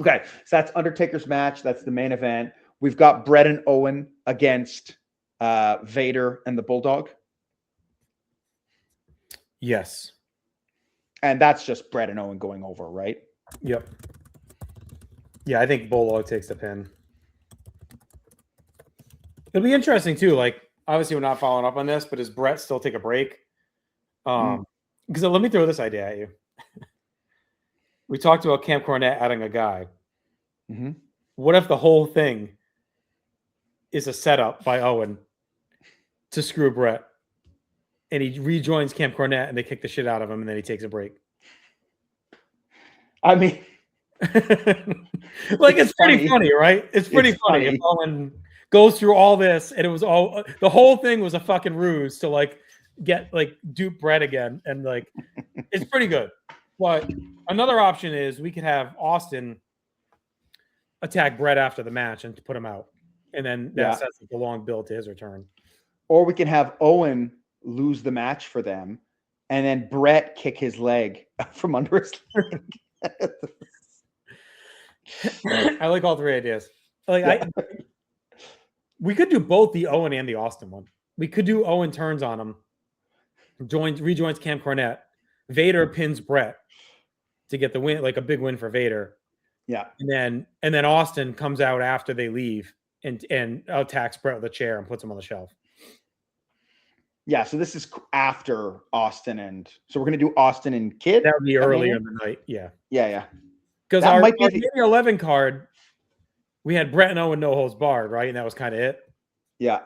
Speaker 2: Okay, so that's Undertaker's match. That's the main event. We've got Bret and Owen against Vader and the Bulldog.
Speaker 1: Yes.
Speaker 2: And that's just Bret and Owen going over, right?
Speaker 1: Yep. Yeah, I think Bulldog takes the pin. It'll be interesting too. Like, obviously, we're not following up on this, but does Bret still take a break? Because let me throw this idea at you. We talked about Camp Cornette adding a guy.
Speaker 2: Mm-hmm.
Speaker 1: What if the whole thing is a setup by Owen to screw Bret, and he rejoins Camp Cornette, and they kick the shit out of him, and then he takes a break?
Speaker 2: I mean,
Speaker 1: like it's pretty funny, right? It's pretty funny if Owen goes through all this, and it was all the whole thing was a fucking ruse to like get like dupe Bret again, and like it's pretty good. But another option is we could have Austin attack Bret after the match and to put him out, and then that sets up a long build to his return.
Speaker 2: Or we can have Owen lose the match for them, and then Bret kick his leg from under his leg.
Speaker 1: I like all three ideas. Like we could do both the Owen and the Austin one. We could do Owen turns on him, rejoins Camp Cornette, Vader pins Bret to get the win, like a big win for Vader.
Speaker 2: Yeah,
Speaker 1: and then Austin comes out after they leave and attacks Bret with a chair and puts him on the shelf.
Speaker 2: Yeah, so this is after Austin, and so we're gonna do Austin and Kid.
Speaker 1: That would be earlier in the night. Yeah.
Speaker 2: Because
Speaker 1: our 11 card, we had Bret and Owen no holds barred, right? And that was kind of it.
Speaker 2: Yeah.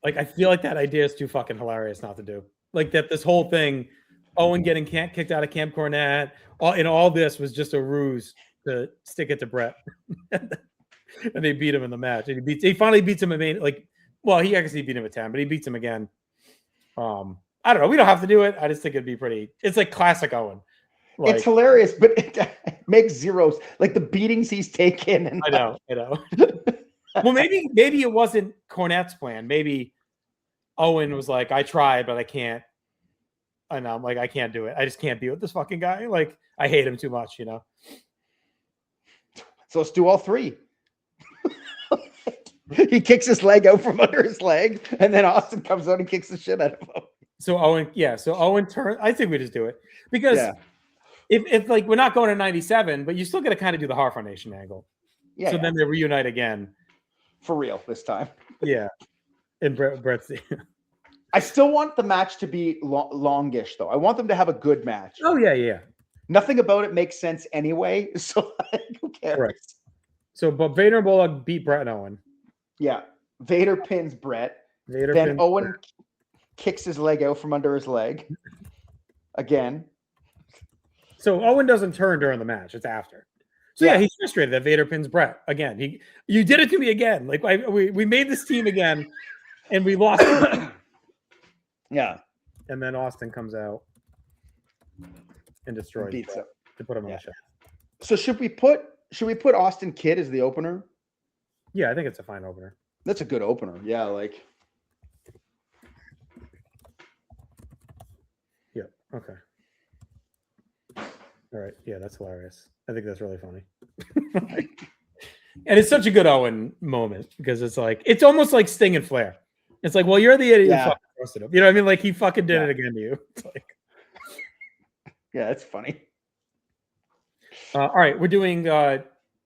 Speaker 1: Like I feel like that idea is too fucking hilarious not to do. Like that this whole thing, Owen getting kicked out of Camp Cornette, all this was just a ruse to stick it to Bret. And they beat him in the match. And he finally beats him he actually beat him at 10, but he beats him again. I don't know. We don't have to do it. I just think it'd be it's like classic Owen. Like,
Speaker 2: it's hilarious, but it makes zeros. Like the beatings he's taken. And
Speaker 1: I know. Well, maybe it wasn't Cornette's plan. Maybe Owen was like, I tried, but I can't. And I'm like, I can't do it. I just can't be with this fucking guy. Like, I hate him too much,
Speaker 2: So let's do all three. He kicks his leg out from under his leg, and then Austin comes out and kicks the shit out of him.
Speaker 1: So Owen turns. I think we just do it because if like we're not going to 97, but you still got to kind of do the Hart Foundation angle. Yeah. So then they reunite again.
Speaker 2: For real this time.
Speaker 1: Yeah. And Bret's.
Speaker 2: I still want the match to be longish, though. I want them to have a good match.
Speaker 1: Oh, yeah.
Speaker 2: Nothing about it makes sense anyway, so who cares?
Speaker 1: Right. So, but Vader and Bulldog beat Bret and Owen.
Speaker 2: Yeah. Vader pins Bret. Then Owen kicks his leg out from under his leg. Again.
Speaker 1: So Owen doesn't turn during the match. It's after. So yeah, he's frustrated that Vader pins Bret again. You did it to me again. Like we made this team again, and we lost.
Speaker 2: Yeah.
Speaker 1: And then Austin comes out and destroys
Speaker 2: beats him
Speaker 1: to put him on the show.
Speaker 2: So should we put Austin Kidd as the opener?
Speaker 1: Yeah, I think it's a fine opener.
Speaker 2: That's a good opener. Yeah, like.
Speaker 1: Yeah. Okay. All right. Yeah, that's hilarious. I think that's really funny. And it's such a good Owen moment because it's almost like Sting and Flair. It's like, well, you're the idiot who fucking roasted him. You know what I mean? Like he fucking did it again to you. It's like,
Speaker 2: yeah, that's funny.
Speaker 1: All right, we're doing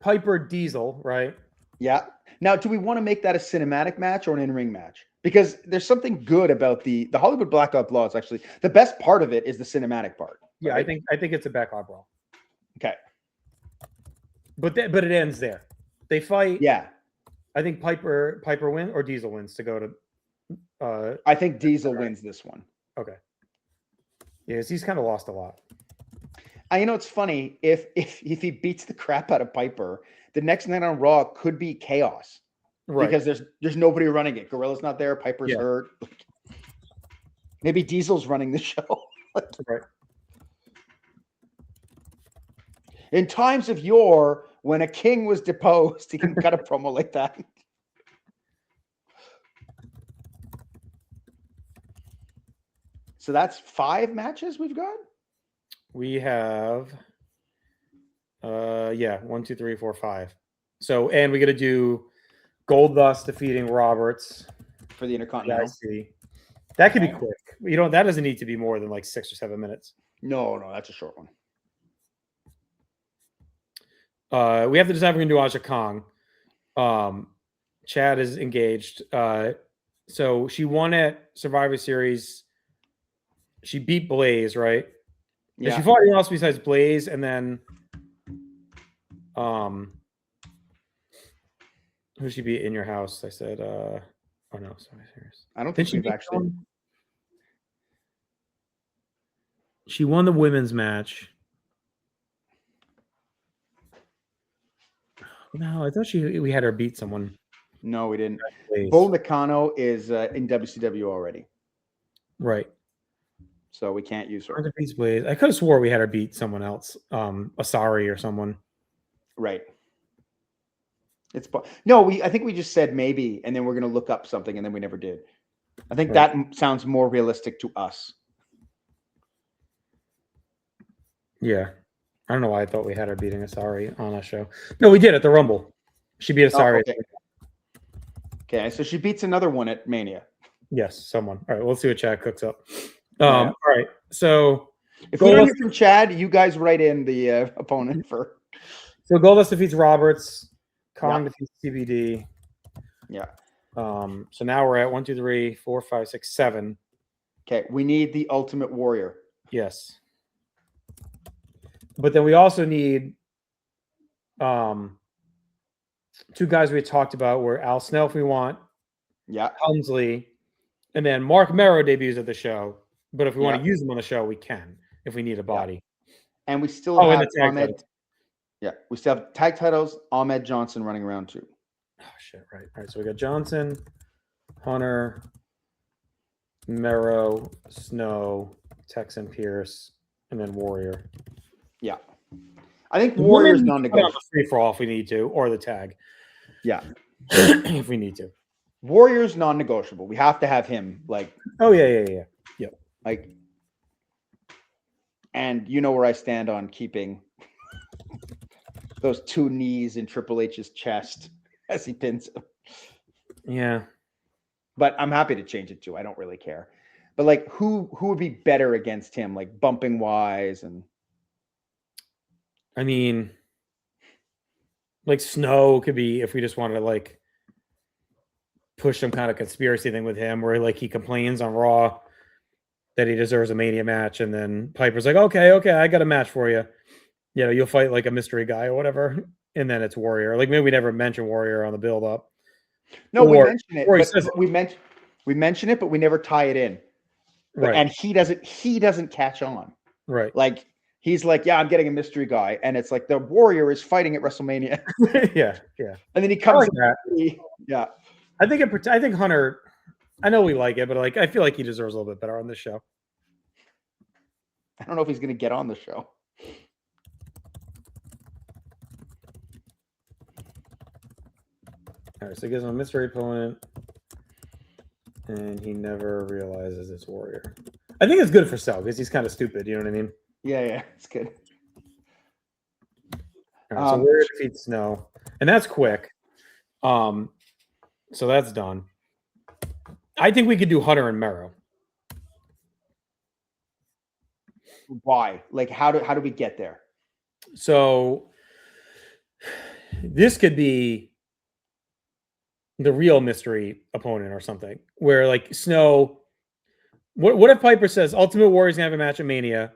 Speaker 1: Piper Diesel, right?
Speaker 2: Yeah. Now, do we want to make that a cinematic match or an in-ring match? Because there's something good about the Hollywood Blackout Laws. Actually, the best part of it is the cinematic part.
Speaker 1: Yeah, right? I think it's a backlog brawl.
Speaker 2: Okay.
Speaker 1: But it ends there. They fight.
Speaker 2: Yeah.
Speaker 1: I think Piper wins or Diesel wins to go to.
Speaker 2: I think Diesel wins this one.
Speaker 1: Okay. Yes, he's kind of lost a lot.
Speaker 2: It's funny if he beats the crap out of Piper, the next night on Raw could be chaos, right? Because there's nobody running it. Gorilla's not there. Piper's hurt. Maybe Diesel's running the show.
Speaker 1: Right.
Speaker 2: In times of yore, when a king was deposed, he can cut a promo like that. So that's 5 matches we've got.
Speaker 1: We have, 1, 2, 3, 4, 5. So, and we got to do Goldust defeating Roberts
Speaker 2: for the Intercontinental.
Speaker 1: That could be quick. That doesn't need to be more than like 6 or 7 minutes.
Speaker 2: No, that's a short one.
Speaker 1: We have to decide if we're going to do Aja Kong. Chad is engaged. So she won at Survivor Series. She beat Blaze, right? Yeah. And she fought anyone else besides Blaze, and then who she beat in your house? I said, oh no, sorry, serious.
Speaker 2: I don't think she's actually.
Speaker 1: She won the women's match. No, I thought we had her beat someone.
Speaker 2: No, we didn't. Bull Nakano is in WCW already.
Speaker 1: Right.
Speaker 2: So we can't use her.
Speaker 1: I could have swore we had her beat someone else, Asari or someone.
Speaker 2: Right. I think we just said maybe, and then we're going to look up something, and then we never did. I think that sounds more realistic to us.
Speaker 1: Yeah. I don't know why I thought we had her beating Asari on that show. No, we did at the Rumble. She beat Asari.
Speaker 2: Okay, so she beats another one at Mania.
Speaker 1: Yes, someone. All right, we'll see what Chad cooks up. All right, so
Speaker 2: if we don't hear from Chad, you guys write in the opponent for.
Speaker 1: So Goldust defeats Roberts. Kong defeats CBD.
Speaker 2: Yeah.
Speaker 1: So now we're at 1, 2, 3, 4, 5, 6, 7.
Speaker 2: Okay, we need the Ultimate Warrior.
Speaker 1: Yes. But then we also need 2 guys we talked about were Al Snow if we want.
Speaker 2: Yeah.
Speaker 1: Helmsley. And then Mark Merrow debuts at the show. But if we want to use him on the show, we can if we need a body.
Speaker 2: Yeah. And we still have Ahmed. Yeah, we still have tag titles. Ahmed Johnson running around too.
Speaker 1: Oh shit! Right. All right. So we got Johnson, Hunter, Merrow, Snow, Texan Pierce, and then Warrior.
Speaker 2: Yeah, I think Warrior's non-negotiable.
Speaker 1: Free for all if we need to, or the tag.
Speaker 2: Yeah,
Speaker 1: if we need to.
Speaker 2: Warrior's non-negotiable. We have to have him. Like.
Speaker 1: Oh yeah.
Speaker 2: Like. And you know where I stand on keeping those 2 knees in Triple H's chest as he pins him.
Speaker 1: Yeah.
Speaker 2: But I'm happy to change it too. I don't really care. But like who would be better against him, like bumping wise? And
Speaker 1: I mean, like Snow could be if we just wanted to like push some kind of conspiracy thing with him where like he complains on Raw that he deserves a Mania match, and then Piper's like, okay, I got a match for you. You'll fight like a mystery guy or whatever, and then it's Warrior. Like maybe we never mention Warrior on the build up.
Speaker 2: No, we mention it. We mention it, but we never tie it in. Right. And he doesn't catch on.
Speaker 1: Right.
Speaker 2: Like he's like, yeah, I'm getting a mystery guy, and it's like the Warrior is fighting at WrestleMania.
Speaker 1: yeah.
Speaker 2: And then he comes.
Speaker 1: Yeah. I think Hunter. I know we like it, but like I feel like he deserves a little bit better on this show.
Speaker 2: I don't know if he's going to get on the show.
Speaker 1: All right, so he gives him a mystery opponent, and he never realizes it's Warrior. I think it's good for Sel because he's kind of stupid. You know what I mean?
Speaker 2: Yeah, it's good.
Speaker 1: All right, so Warrior defeats Snow, and that's quick. So that's done. I think we could do Hunter and Merrow.
Speaker 2: Why? Like, how do we get there?
Speaker 1: So this could be the real mystery opponent or something where like Snow. What if Piper says Ultimate Warrior's gonna have a match at Mania,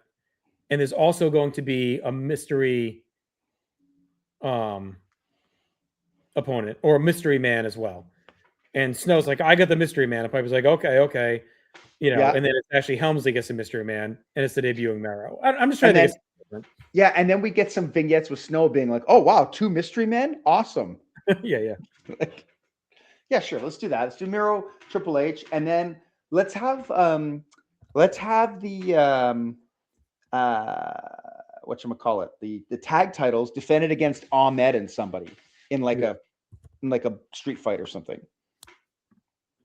Speaker 1: and there's also going to be a mystery opponent or a mystery man as well. And Snow's like, I got the mystery man. And Piper's like, okay. you know, and then it's actually Helmsley gets a mystery man, and it's the debuting Mero. I'm just trying to think.
Speaker 2: Yeah, and then we get some vignettes with Snow being like, "Oh wow, 2 mystery men, awesome."
Speaker 1: Yeah.
Speaker 2: Like, yeah, sure. Let's do that. Let's do Miro, Triple H, and then let's have the whatchamacallit, the tag titles defended against Ahmed and somebody in like a street fight or something.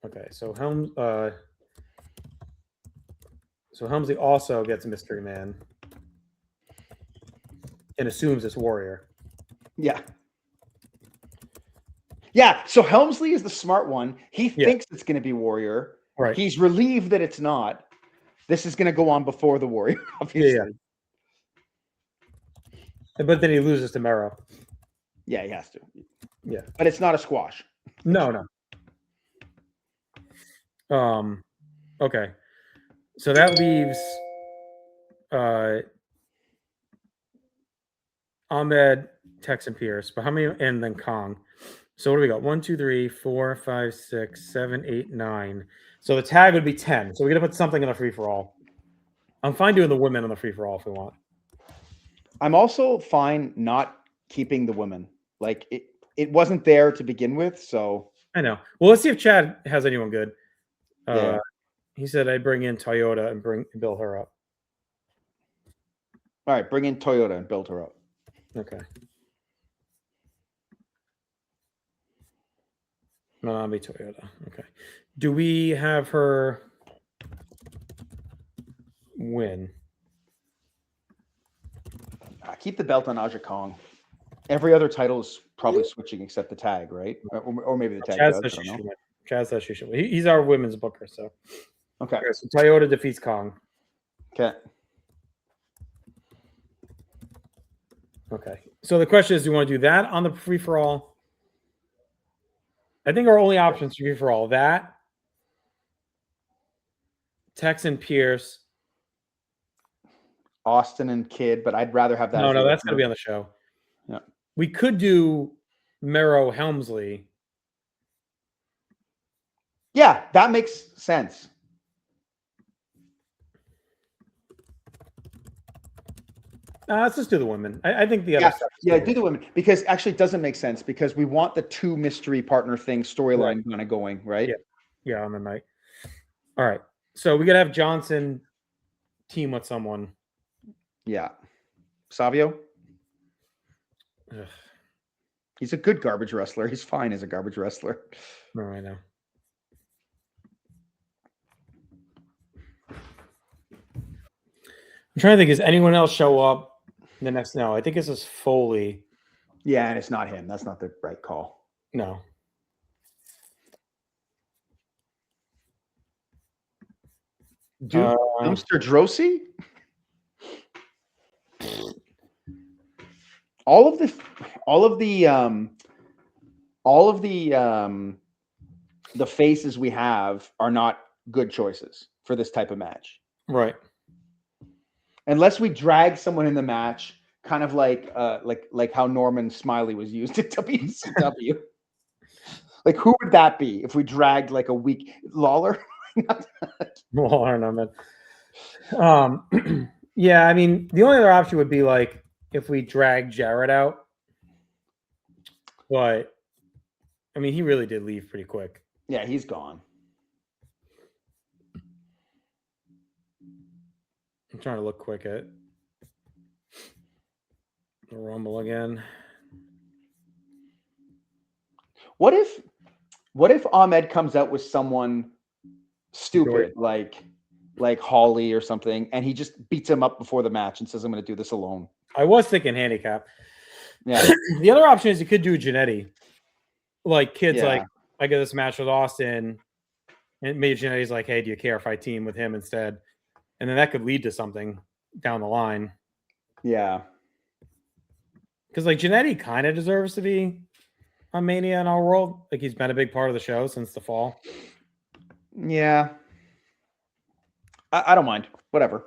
Speaker 1: Okay, so Helmsley also gets a mystery man and assumes it's Warrior.
Speaker 2: Yeah. Yeah, so Helmsley is the smart one. He thinks it's going to be Warrior.
Speaker 1: Right.
Speaker 2: He's relieved that it's not. This is going to go on before the Warrior, obviously.
Speaker 1: Yeah. But then he loses to Mero.
Speaker 2: Yeah, he has to.
Speaker 1: Yeah.
Speaker 2: But it's not a squash.
Speaker 1: No. Okay. So that leaves Ahmed, Tex, and Pierce. But how many? And then Kong. So what do we got? 1, 2, 3, 4, 5, 6, 7, 8, 9. So the tag would be 10. So we're gonna put something in the free for all. I'm fine doing the women on the free for all if we want.
Speaker 2: I'm also fine not keeping the women. Like it wasn't there to begin with, so
Speaker 1: I know. Well, let's see if Chad has anyone good.
Speaker 2: Yeah.
Speaker 1: He said I'd bring in Toyota and build her up.
Speaker 2: All right, bring in Toyota and build her up.
Speaker 1: Okay. Manami Toyota. Okay. Do we have her win?
Speaker 2: Keep the belt on Aja Kong. Every other title is probably switching except the tag, right? Or maybe the tag
Speaker 1: Chaz
Speaker 2: does.
Speaker 1: says she should win. Chaz says she should win. He's our women's booker, so.
Speaker 2: Okay.
Speaker 1: So Toyota defeats Kong.
Speaker 2: Okay.
Speaker 1: Okay. So the question is, do you want to do that on the free for all? I think our only options for free for all that, Tex and Pierce,
Speaker 2: Austin and Kidd, but I'd rather have that.
Speaker 1: No, that's going to be on the show.
Speaker 2: Yeah.
Speaker 1: We could do Mero Helmsley.
Speaker 2: Yeah, that makes sense.
Speaker 1: Let's just do the women. I think the other stuff.
Speaker 2: Yeah, do the women, because actually it doesn't make sense because we want the 2 mystery partner thing storyline kind of going, right?
Speaker 1: Yeah, on the night. All right. So we got to have Johnson team with someone.
Speaker 2: Yeah. Savio?
Speaker 1: Ugh.
Speaker 2: He's a good garbage wrestler. He's fine as a garbage wrestler.
Speaker 1: No, I know. I'm trying to think, does anyone else show up in the next? No, I think this is Foley.
Speaker 2: Yeah, and it's not him. That's not the right call.
Speaker 1: No.
Speaker 2: Dumpster Drosy? All of the faces we have are not good choices for this type of match.
Speaker 1: Right.
Speaker 2: Unless we drag someone in the match, kind of like how Norman Smiley was used at WCW. Like, who would that be if we dragged like a weak Lawler?
Speaker 1: Lawler, no, man. Yeah, I mean, the only other option would be like if we drag Jarrett out. But I mean, he really did leave pretty quick.
Speaker 2: Yeah, he's gone.
Speaker 1: I'm trying to look quick at the Rumble again.
Speaker 2: What if Ahmed comes out with someone stupid like Holly or something, and he just beats him up before the match and says, "I'm going to do this alone"?
Speaker 1: I was thinking handicap.
Speaker 2: Yeah.
Speaker 1: The other option is you could do Jannetty. Like kids, like I get this match with Austin, and maybe Jannetty's like, "Hey, do you care if I team with him instead?" And then that could lead to something down the line.
Speaker 2: Yeah.
Speaker 1: Because like Jannetty kind of deserves to be on Mania in our world. Like he's been a big part of the show since the fall.
Speaker 2: Yeah. I don't mind. Whatever.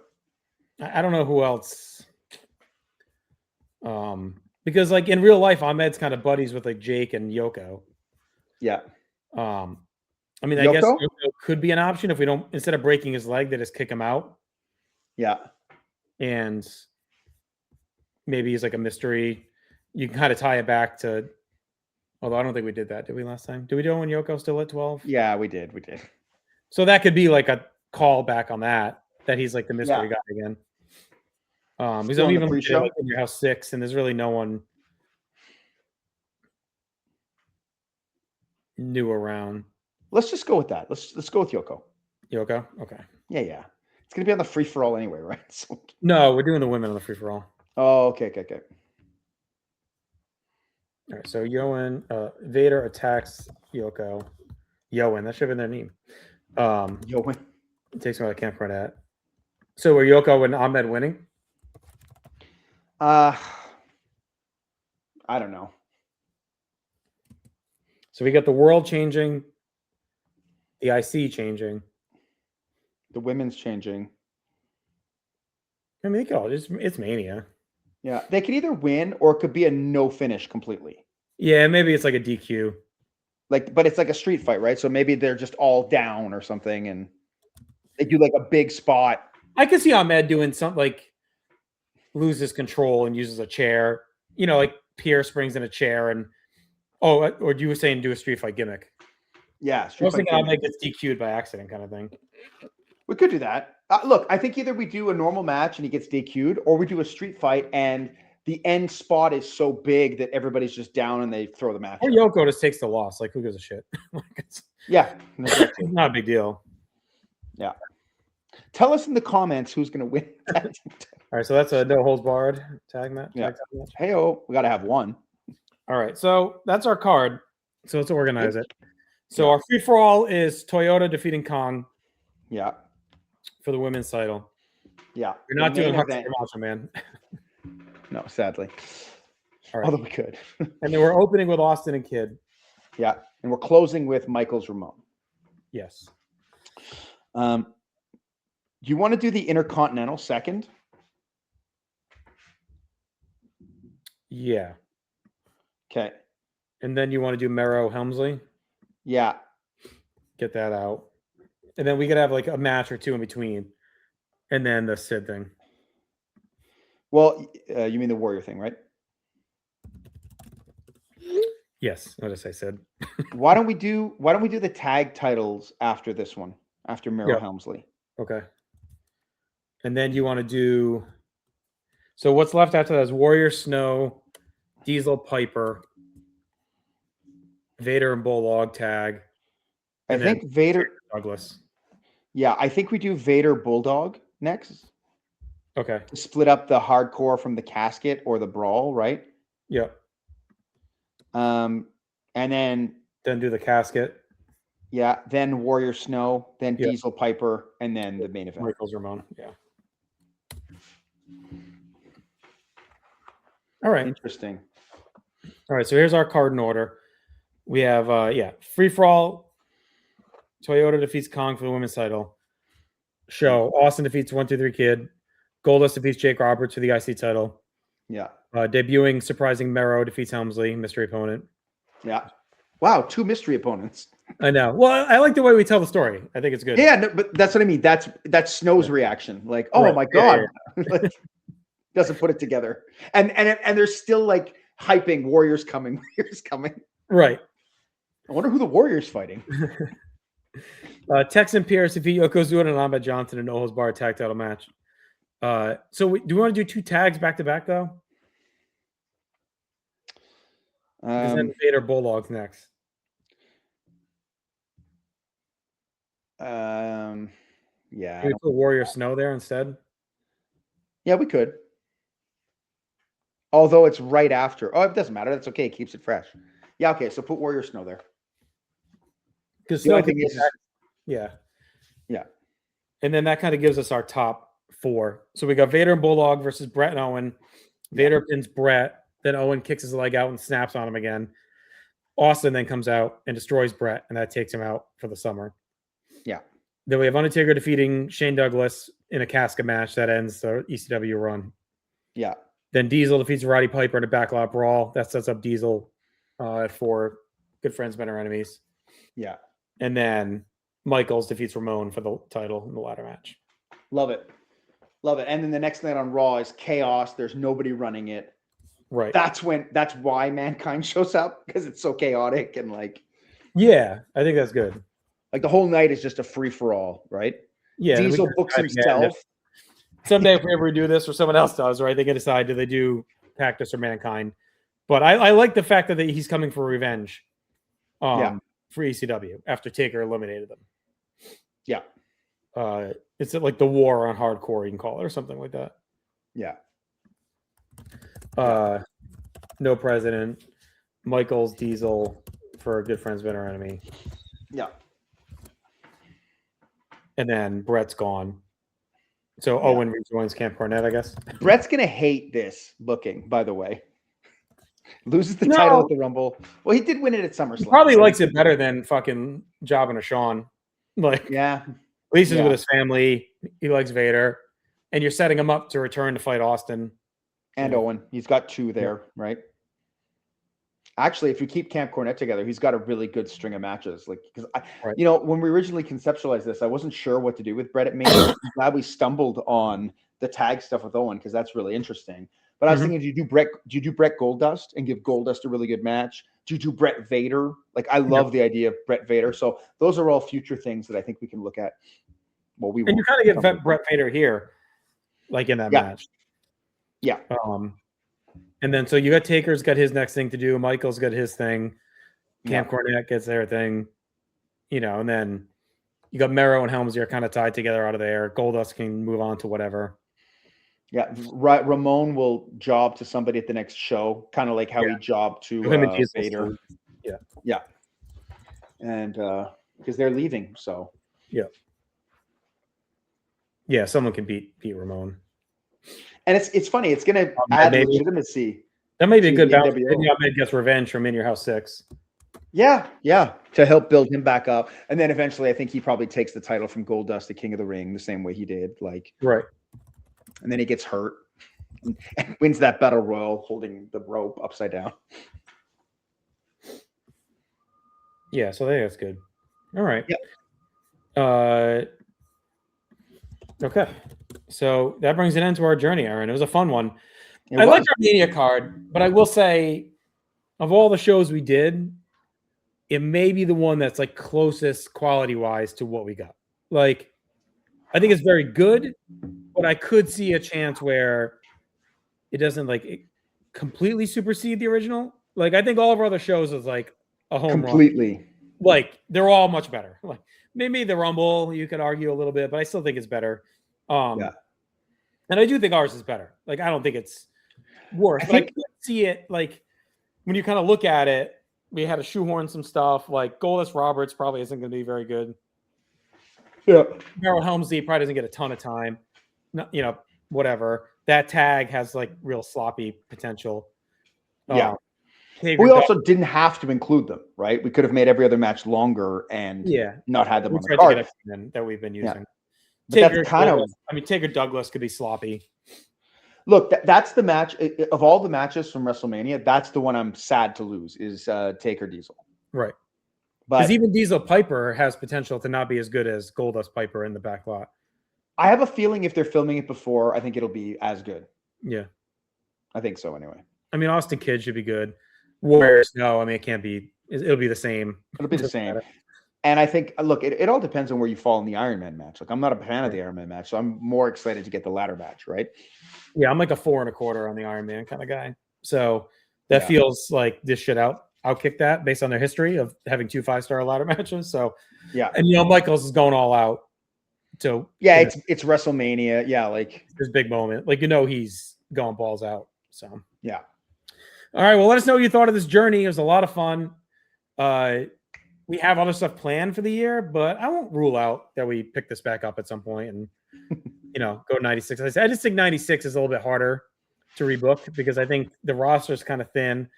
Speaker 1: I don't know who else. Because like in real life, Ahmed's kind of buddies with like Jake and Yoko.
Speaker 2: Yeah.
Speaker 1: I mean, I guess Yoko could be an option if we don't, instead of breaking his leg, they just kick him out.
Speaker 2: Yeah.
Speaker 1: And maybe he's like a mystery. You can kind of tie it back to, although I don't think we did that. Did we last time? Did we do it when Yoko's still at 12?
Speaker 2: Yeah, we did.
Speaker 1: So that could be like a call back on that he's like the mystery guy again. Because I'm even looking at like in your house 6, and there's really no one new around.
Speaker 2: Let's just go with that. Let's go with Yoko.
Speaker 1: Yoko? Okay.
Speaker 2: Yeah. It's gonna be on the free for all anyway, right? So...
Speaker 1: No, we're doing the women on the free for all.
Speaker 2: Oh, okay.
Speaker 1: All right, so Vader attacks Yoko. Yoan, that should have been their name.
Speaker 2: Yoan.
Speaker 1: It takes me out of camp for that. So were Yoko and Ahmed winning?
Speaker 2: I don't know.
Speaker 1: So we got the world changing, the IC changing,
Speaker 2: the women's changing.
Speaker 1: I mean, it's Mania.
Speaker 2: Yeah, they could either win or it could be a no finish completely.
Speaker 1: Yeah, maybe it's like a DQ.
Speaker 2: But it's like a street fight, right? So maybe they're just all down or something, and they do like a big spot.
Speaker 1: I could see Ahmed doing something like loses control and uses a chair. Like Pierce brings in a chair and or you were saying do a street fight gimmick.
Speaker 2: Yeah,
Speaker 1: I was thinking Ahmed gets DQ'd by accident kind of thing.
Speaker 2: We could do that. Look, I think either we do a normal match and he gets DQ'd, or we do a street fight and the end spot is so big that everybody's just down and they throw the match.
Speaker 1: Or Yoko just takes the loss. Like, who gives a shit?
Speaker 2: Yeah.
Speaker 1: It's not a big deal.
Speaker 2: Yeah. Tell us in the comments who's going to win.
Speaker 1: All right, so that's a no holds barred tag match.
Speaker 2: Yeah. Hey-oh, we got to have one.
Speaker 1: All right, so that's our card. So let's organize it. So our free for all is Toyota defeating Kong.
Speaker 2: Yeah.
Speaker 1: For the women's title.
Speaker 2: Yeah.
Speaker 1: You're not doing Macho Man.
Speaker 2: No, sadly.
Speaker 1: All right.
Speaker 2: Although we could.
Speaker 1: And then we're opening with Austin and Kidd.
Speaker 2: Yeah. And we're closing with Michaels Ramon.
Speaker 1: Yes.
Speaker 2: Do you want to do the Intercontinental second?
Speaker 1: Yeah.
Speaker 2: Okay.
Speaker 1: And then you want to do Mero Helmsley?
Speaker 2: Yeah.
Speaker 1: Get that out. And then we could have like a match or two in between. And then the Sid thing.
Speaker 2: Well, you mean the Warrior thing, right?
Speaker 1: Yes, I'll just say Sid.
Speaker 2: Why don't we do the tag titles after this one? After Mero Helmsley.
Speaker 1: Okay. And then you want to do, so what's left after that is Warrior Snow, Diesel Piper, Vader and Bulldog tag.
Speaker 2: I think Vader
Speaker 1: Douglas.
Speaker 2: Yeah, I think we do Vader Bulldog next.
Speaker 1: Okay.
Speaker 2: To split up the hardcore from the casket or the brawl, right?
Speaker 1: Yep.
Speaker 2: And then
Speaker 1: do the casket.
Speaker 2: Yeah, then Warrior Snow, then Diesel Piper, and then the main event.
Speaker 1: Michaels Ramon. Yeah. All right.
Speaker 2: Interesting.
Speaker 1: All right, so here's our card in order. We have free for all. Toyota defeats Kong for the women's title. Show Austin defeats 1-2-3 Kid. Goldust defeats Jake Roberts for the IC title.
Speaker 2: Yeah.
Speaker 1: Debuting surprising Mero defeats Helmsley, mystery opponent.
Speaker 2: Yeah. Wow, 2 mystery opponents.
Speaker 1: I know. Well, I like the way we tell the story. I think it's good.
Speaker 2: Yeah, no, but that's what I mean. That's Snow's reaction. Like, oh my God. Like, doesn't put it together. And they're still like hyping Warriors coming.
Speaker 1: Right.
Speaker 2: I wonder who the Warriors fighting.
Speaker 1: Tex and Pierce defeat Yokozuna and Ahmed Johnson in Noah's Bar tag title match. Do we want to do 2 tags back to back though? Because then Vader Bulldogs next.
Speaker 2: Yeah.
Speaker 1: Can we put Warrior Snow there instead?
Speaker 2: Yeah, we could. Although it's right after. Oh, it doesn't matter. That's okay. It keeps it fresh. Yeah, okay. So put Warrior Snow there.
Speaker 1: Because
Speaker 2: the only thing is,
Speaker 1: yeah.
Speaker 2: And
Speaker 1: then that kind of gives us our top 4. So we got Vader and Bulldog versus Brett and Owen. Vader pins Brett. Then Owen kicks his leg out and snaps on him again. Austin then comes out and destroys Brett, and that takes him out for the summer.
Speaker 2: Yeah.
Speaker 1: Then we have Undertaker defeating Shane Douglas in a casket match that ends the ECW run.
Speaker 2: Yeah.
Speaker 1: Then Diesel defeats Roddy Piper in a backlot brawl. That sets up Diesel for Good Friends, Better Enemies.
Speaker 2: Yeah.
Speaker 1: and then Michaels defeats Ramon for the title in the ladder match.
Speaker 2: Love it. And then the next night on Raw is chaos. There's nobody running it.
Speaker 1: Right.
Speaker 2: That's why Mankind shows up, because it's so chaotic and like.
Speaker 1: Yeah, I think that's good.
Speaker 2: Like the whole night is just a free for all, right?
Speaker 1: Yeah.
Speaker 2: Diesel books himself.
Speaker 1: Someday, if we ever do this or someone else does, right, they can decide, do they do Cactus or Mankind? But I like the fact that he's coming for revenge for ECW after Taker eliminated them.
Speaker 2: Yeah.
Speaker 1: It's like the war on hardcore, you can call it, or something like that.
Speaker 2: Yeah.
Speaker 1: No president. Michaels, Diesel for good friends, better enemy.
Speaker 2: Yeah.
Speaker 1: And then Brett's gone. So Owen rejoins Camp Cornette, I guess.
Speaker 2: Brett's going to hate this booking, by the way. Loses the title at the Rumble. Well, he did win it at SummerSlam.
Speaker 1: He probably likes it better than fucking jobbing a Shawn. Like,
Speaker 2: yeah.
Speaker 1: At least he's with his family. He likes Vader. And you're setting him up to return to fight Austin.
Speaker 2: And Owen. He's got two there, right? Actually, if you keep Camp Cornette together, he's got a really good string of matches. Like, because you know, when we originally conceptualized this, I wasn't sure what to do with Brett at Mania. I'm glad we stumbled on the tag stuff with Owen, because that's really interesting. But I was thinking, do you do Brett Goldust and give Goldust a really good match? Do you do Brett Vader? Like, I love the idea of Brett Vader. So those are all future things that I think we can look at. Well,
Speaker 1: and you kind of get Brett Vader here, like in that match.
Speaker 2: Yeah.
Speaker 1: And then so you got Taker's got his next thing to do. Michael's got his thing. Camp Cornette gets their thing. You know, and then you got Mero and Helmsley are kind of tied together out of there. Goldust can move on to whatever.
Speaker 2: Yeah, right. Ramon will job to somebody at the next show, kind of like how he jobbed to Vader. Yeah. And because they're leaving, so.
Speaker 1: Yeah, someone can beat Ramon.
Speaker 2: And it's funny. It's going to add legitimacy.
Speaker 1: That may be a good balance. Maybe Ahmed gets revenge from In Your House 6.
Speaker 2: Yeah, to help build him back up. And then eventually I think he probably takes the title from Goldust to King of the Ring the same way he did. Like,
Speaker 1: right.
Speaker 2: And then he gets hurt and wins that battle royal holding the rope upside down.
Speaker 1: Yeah, so I think that's good. All right.
Speaker 2: Yep.
Speaker 1: Okay. So that brings an end to our journey, Aaron. It was a fun one. I like our Mania card, but I will say, of all the shows we did, it may be the one that's like closest quality-wise to what we got. Like, I think it's very good, but I could see a chance where it doesn't like completely supersede the original. Like, I think all of our other shows is like a home run. Like, they're all much better. Like, maybe the Rumble, you could argue a little bit, but I still think it's better. And I do think ours is better. Like, I don't think it's worse, but I could see it like when you kind of look at it. We had to shoehorn some stuff. Like Goldust Roberts probably isn't going to be very good.
Speaker 2: Yeah,
Speaker 1: Merrill Helmsley probably doesn't get a ton of time. No, you know, whatever. That tag has like real sloppy potential.
Speaker 2: Yeah. We also didn't have to include them, right? We could have made every other match longer and not had them on the card
Speaker 1: that we've been using.
Speaker 2: But that's kind of.
Speaker 1: I mean, Taker Douglas could be sloppy.
Speaker 2: Look, that's the match of all the matches from WrestleMania. That's the one I'm sad to lose is Taker Diesel.
Speaker 1: Right. Because even Diesel Piper has potential to not be as good as Goldust Piper in the back lot.
Speaker 2: I have a feeling if they're filming it before, I think it'll be as good.
Speaker 1: Yeah.
Speaker 2: I think so anyway.
Speaker 1: I mean, Austin Kidd should be good. Warriors, no. I mean, it can't be. It'll be the same.
Speaker 2: It'll be the same. And I think, look, it all depends on where you fall in the Iron Man match. Like, I'm not a fan of the Iron Man match, so I'm more excited to get the ladder match, right?
Speaker 1: Yeah, I'm like a 4 1/4 on the Iron Man kind of guy. So that feels like this should outkick that based on their history of having 2 5-star ladder matches. So and you know, Michaels is going all out. So
Speaker 2: it's WrestleMania. Yeah, like
Speaker 1: this big moment. Like, you know, he's going balls out. So
Speaker 2: yeah.
Speaker 1: All right. Well, let us know what you thought of this journey. It was a lot of fun. We have other stuff planned for the year, but I won't rule out that we pick this back up at some point and, you know, go 96. I just think 96 is a little bit harder to rebook because I think the roster is kind of thin.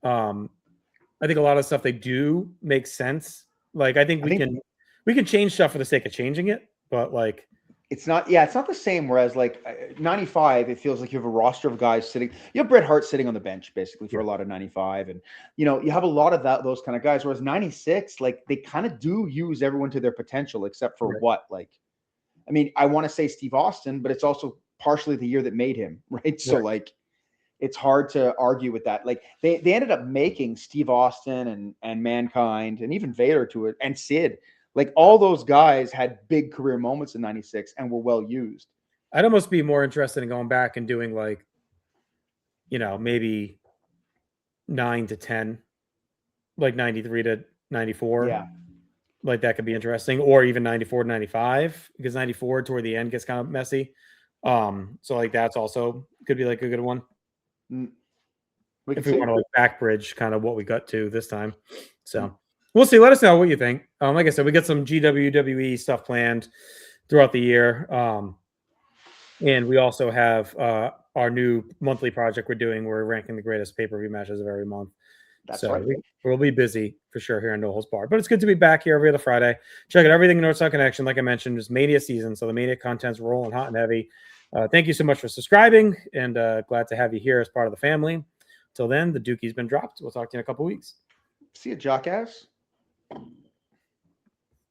Speaker 1: I think a lot of stuff they do makes sense. Like, I think we can change stuff for the sake of changing it, but like
Speaker 2: it's not the same. Whereas like 95, it feels like you have a roster of guys sitting. You have Bret Hart sitting on the bench basically for a lot of 95, and you have a lot of those kind of guys. Whereas 96, like they kind of do use everyone to their potential, except for I mean, I want to say Steve Austin, but it's also partially the year that made him, right? So like, it's hard to argue with that. Like they ended up making Steve Austin and Mankind and even Vader to it, and Sid. Like all those guys had big career moments in 96 and were well used.
Speaker 1: I'd almost be more interested in going back and doing like, maybe 9 to 10, like 93 to 94.
Speaker 2: Yeah.
Speaker 1: Like that could be interesting, or even 94 to 95, because 94 toward the end gets kind of messy. So like that's also could be like a good one. If we want to like back bridge kind of what we got to this time. So we'll see. Let us know what you think. Like I said, we got some WWE stuff planned throughout the year. And we also have our new monthly project we're doing. We're ranking the greatest pay-per-view matches of every month.
Speaker 2: That's right.
Speaker 1: We'll be busy for sure here in No Holds Barred. But it's good to be back here every other Friday. Check out everything in North Star Connection. Like I mentioned, it's Mania season, so the Mania content's rolling hot and heavy. Thank you so much for subscribing, and glad to have you here as part of the family. Till then, the Dookie's been dropped. We'll talk to you in a couple weeks.
Speaker 2: See you, jackass.